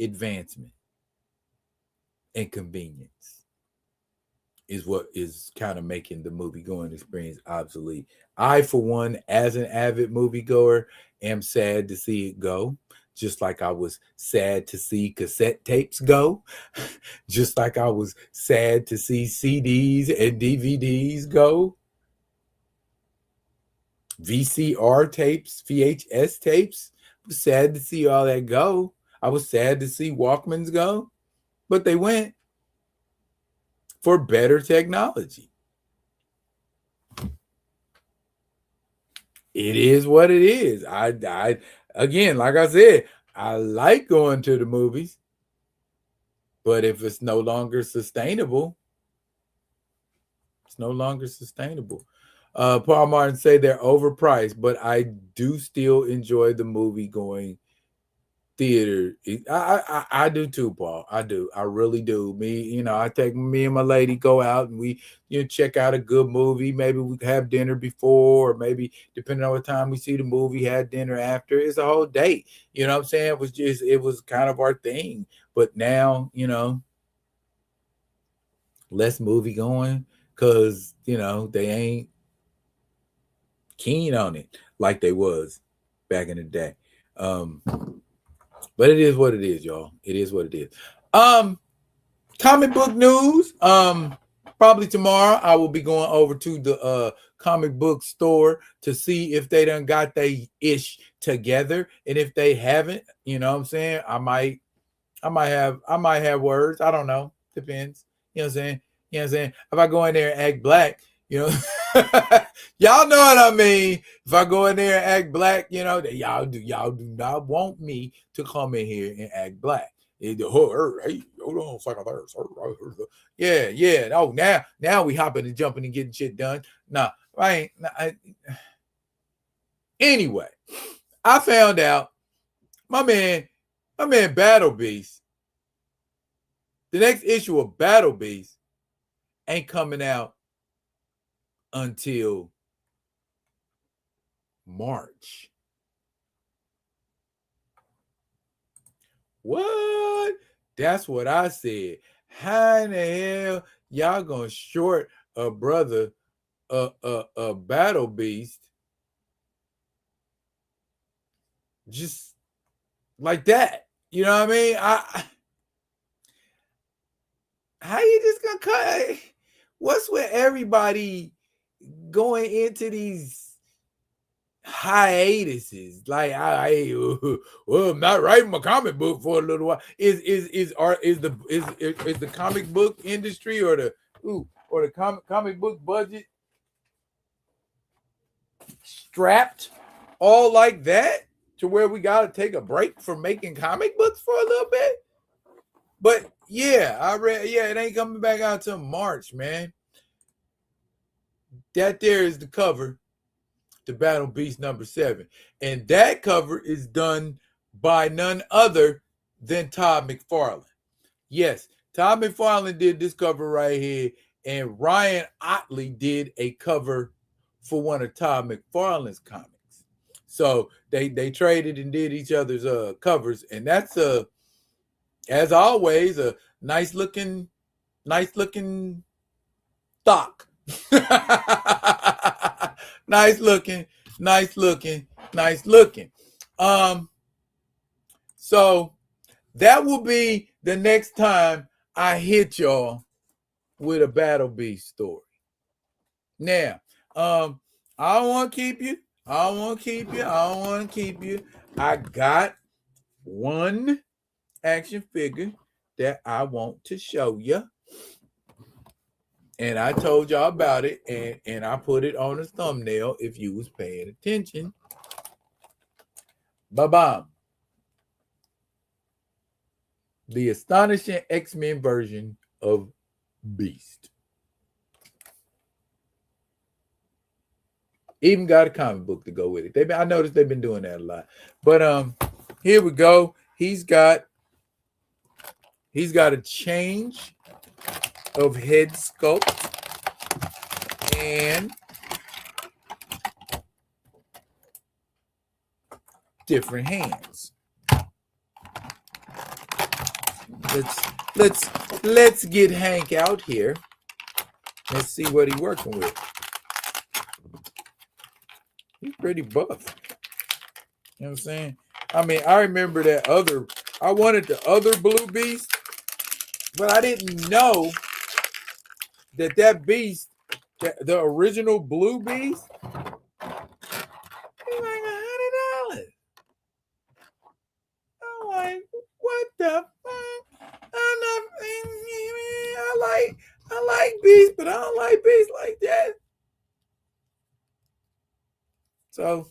advancement and convenience is what is kind of making the movie going experience obsolete. I, for one, as an avid moviegoer, am sad to see it go. Just like I was sad to see cassette tapes go. Just like I was sad to see CDs and DVDs go. VCR tapes, VHS tapes. I was sad to see all that go. I was sad to see Walkmans go. But they went for better technology. It is what it is. I again, like I said, I like going to the movies, but if it's no longer sustainable, it's no longer sustainable. Paul Martin say they're overpriced, but I do still enjoy the movie going theater. I do too, Paul. I do. I really do. I take me and my lady go out and we check out a good movie. Maybe we have dinner before, or maybe depending on what time we see the movie, had dinner after. It's a whole date. You know what I'm saying? It was kind of our thing. But now, less movie going because they ain't keen on it like they was back in the day. But it is what it is, y'all. It is what it is. Comic book news. Probably tomorrow I will be going over to the comic book store to see if they done got they ish together. And if they haven't, you know what I'm saying? I might have words. I don't know. Depends. You know what I'm saying? You know what I'm saying? If I go in there and act black, y'all know what I mean. If I go in there and act black, y'all do not want me to come in here and act black. Hey, hold on a second there. Yeah. Oh, now we hopping and jumping and getting shit done. Nah, I ain't. Anyway, I found out my man Battle Beast. The next issue of Battle Beast ain't coming out until March. What? That's what I said. How in the hell y'all gonna short a brother a Battle Beast just like that? You know what I mean? How you just gonna cut? What's with everybody going into these hiatuses? Like I'm not writing my comic book for a little while. Is the comic book industry or the comic book budget strapped all like that to where we gotta take a break from making comic books for a little bit? But yeah, I read. Yeah, it ain't coming back out till March, man. That there is the cover to Battle Beast #7. And that cover is done by none other than Todd McFarlane. Yes, Todd McFarlane did this cover right here, and Ryan Otley did a cover for one of Todd McFarlane's comics. So they traded and did each other's covers, and that's as always a nice looking stock. nice looking. So that will be the next time I hit y'all with a Battle Beast story. Now, I don't want to keep you. I got one action figure that I want to show you. And I told y'all about it, and I put it on a thumbnail if you was paying attention. Ba-bam. The astonishing X-Men version of Beast. Even got a comic book to go with it. I noticed they've been doing that a lot. But here we go. He's got a change of head sculpt and different hands. Let's get Hank out here. Let's see what he's working with. He's pretty buff. You know what I'm saying? I mean, I remember I wanted the other Blue Beast, but I didn't know that beast, the original Blue Beast, is like $100. I'm like, what the fuck? I like beasts, but I don't like beasts like that. So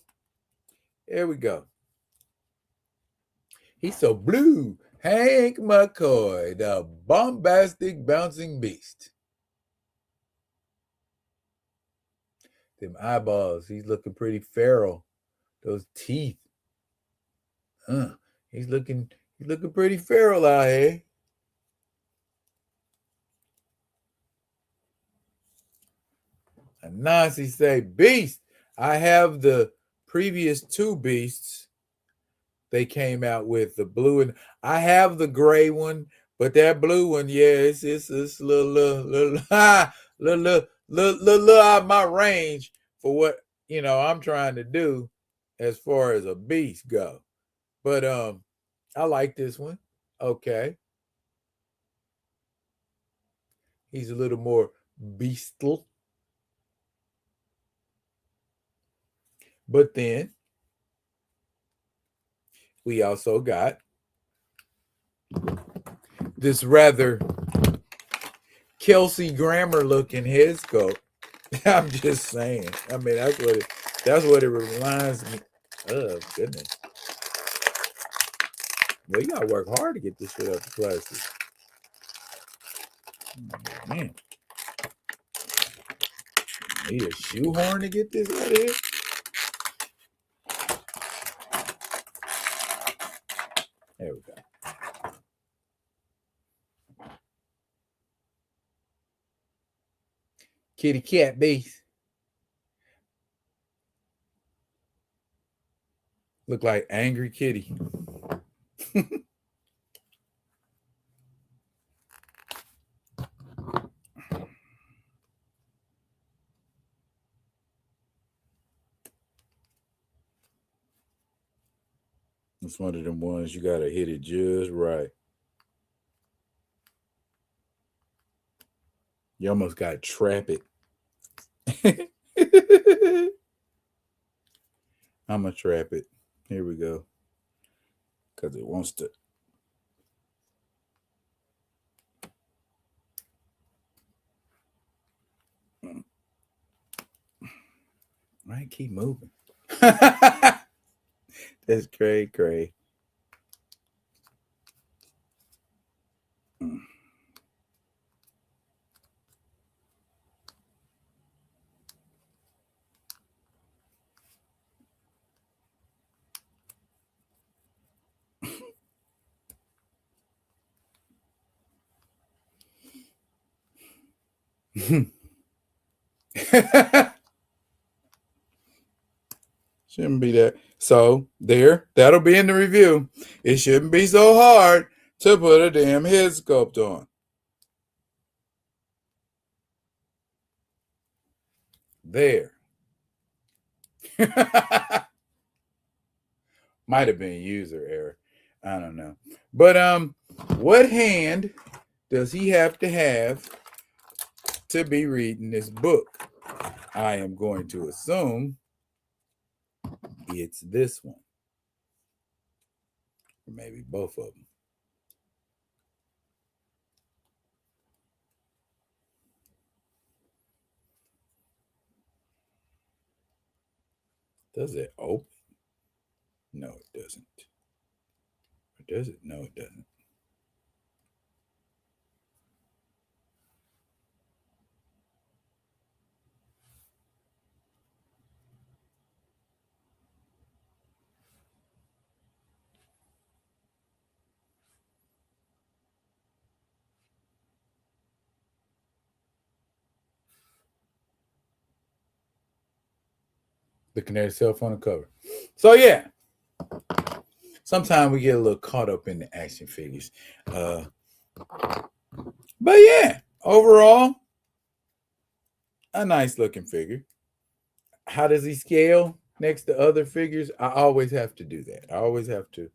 here we go. He's so blue. Hank McCoy, the bombastic bouncing beast. Them eyeballs, he's looking pretty feral. Those teeth. He's looking pretty feral out here. And Nancy say, beast. I have the previous two beasts they came out with, the blue, and I have the gray one, but that blue one, yeah, it's a little out of my range for what I'm trying to do as far as a beast go. But I like this one. Okay. He's a little more beastly. But then we also got this rather Kelsey Grammer looking head sculpt. I'm just saying. I mean, that's what it reminds me of. Goodness. Well, you gotta work hard to get this shit up to plastic. Oh, man. Need a shoehorn to get this out of here? There we go. Kitty cat beast. Look like angry kitty. It's one of them ones you gotta hit it just right. You almost gotta trap it. I'm gonna trap it. Here we go. Because it wants to. Right, keep moving. That's cray. Shouldn't be that. So that'll be in the review. It shouldn't be so hard to put a damn head sculpt on. There. Might have been user error. I don't know. But what hand does he have to be reading this book? I am going to assume it's this one. Or maybe both of them. Does it open? No, it doesn't. Or does it? No, it doesn't. Looking at herself on the cover. So yeah, sometimes we get a little caught up in the action figures. But yeah, overall, a nice looking figure. How does he scale next to other figures? I always have to do that. I always have to.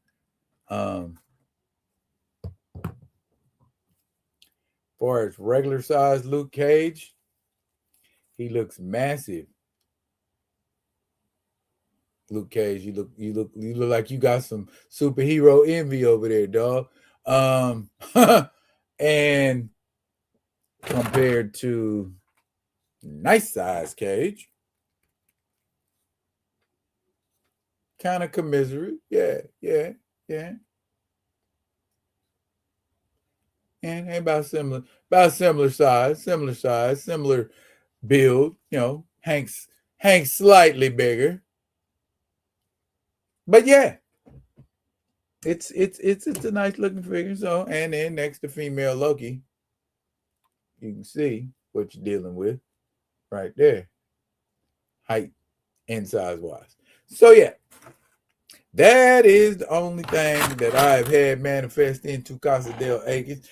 Far as regular size Luke Cage, he looks massive. Luke Cage, you look like you got some superhero envy over there, dog. And compared to nice size Cage, kind of commiserate. Yeah. And about similar size, similar build. You know, Hank's slightly bigger, but yeah, it's a nice looking figure. So, and then next to female Loki, you can see what you're dealing with right there, height and size wise. So yeah, that is the only thing that I've had manifest into Casa del Akins.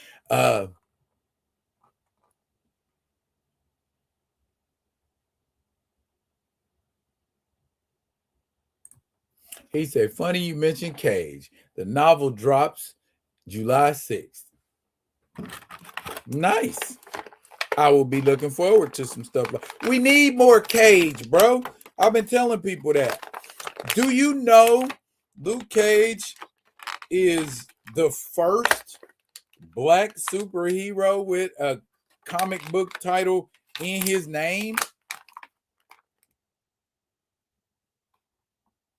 He said, funny you mentioned Cage. The novel drops July 6th. Nice. I will be looking forward to some stuff. We need more Cage, bro. I've been telling people that. Do you know Luke Cage is the first black superhero with a comic book title in his name?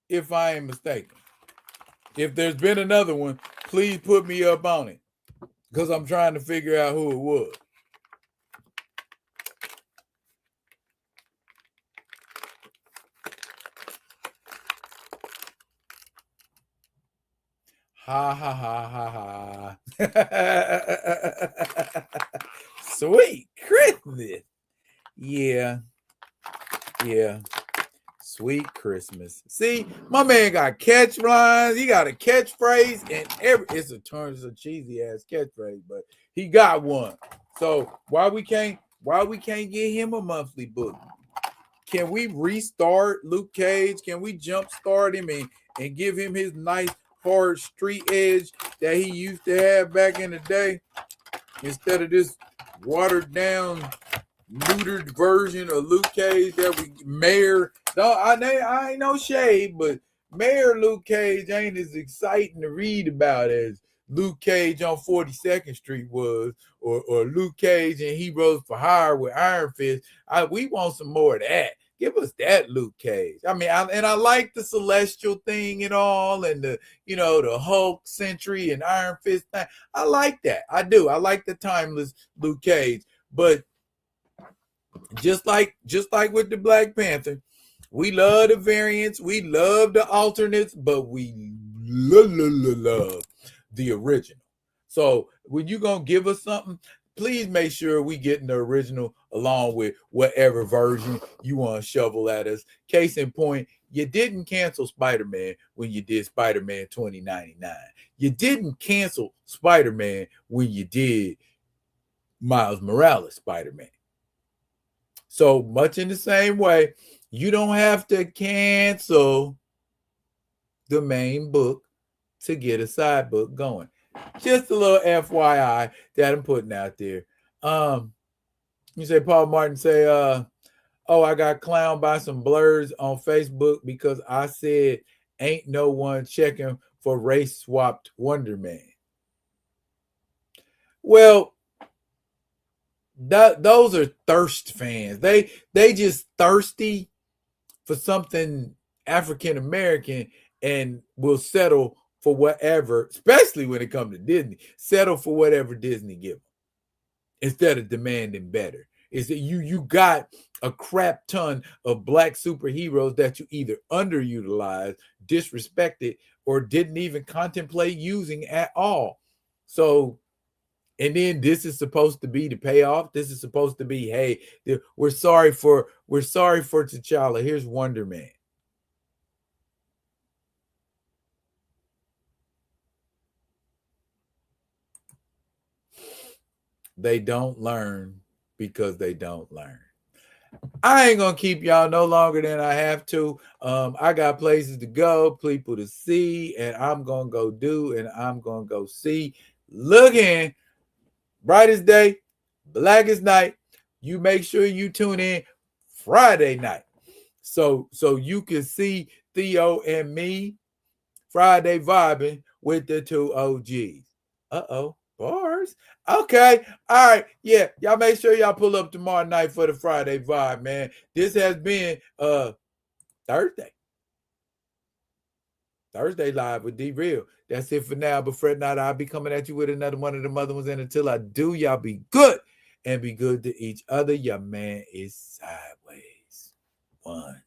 If I am mistaken. If there's been another one, please put me up on it, because I'm trying to figure out who it was. Ha ha ha ha ha. Sweet Christmas. Yeah. Sweet Christmas. See, my man got catchlines. He got a catchphrase, and it's a cheesy ass catchphrase, but he got one. So why we can't get him a monthly book? Can we restart Luke Cage? Can we jumpstart him and give him his nice hard street edge that he used to have back in the day, instead of this watered down, neutered version of Luke Cage that we Mayor? No, I ain't no shade, but Mayor Luke Cage ain't as exciting to read about as Luke Cage on 42nd Street was, or Luke Cage and Heroes for Hire with Iron Fist. We want some more of that. Give us that Luke Cage. I mean, I like the celestial thing and all, and the Hulk Sentry and Iron Fist thing. I like that. I do. I like the timeless Luke Cage. But just like with the Black Panther, we love the variants, we love the alternates, but we love the original. So when you're gonna give us something, please make sure we getting the original along with whatever version you want to shovel at us. Case in point, you didn't cancel Spider-Man when you did Spider-Man 2099. You didn't cancel Spider-Man when you did Miles Morales Spider-Man. So much in the same way, you don't have to cancel the main book to get a side book going. Just a little FYI that I'm putting out there. You say Paul Martin say, oh, I got clowned by some blurs on Facebook because I said ain't no one checking for race swapped Wonder Man. Well, those are thirst fans. They just thirsty for something African American and will settle for whatever, especially when it comes to Disney, settle for whatever Disney give them instead of demanding better. Is that you got a crap ton of black superheroes that you either underutilized, disrespected, or didn't even contemplate using at all. So, and then this is supposed to be the payoff. This is supposed to be, hey, we're sorry for T'Challa. Here's Wonder Man. They don't learn because they don't learn. I ain't gonna keep y'all no longer than I have to. I got places to go, people to see, and I'm gonna go do, and I'm gonna go see. Looking brightest day, blackest night. You make sure you tune in Friday night, so you can see Theo and me Friday vibing with the two OGs. Bars. Okay. All right. Yeah. Y'all make sure y'all pull up tomorrow night for the Friday vibe, man. This has been Thursday. Thursday live with D Real. That's it for now. But fret not, I'll be coming at you with another one of the other ones. And until I do, y'all be good and be good to each other. Your man is sideways. One.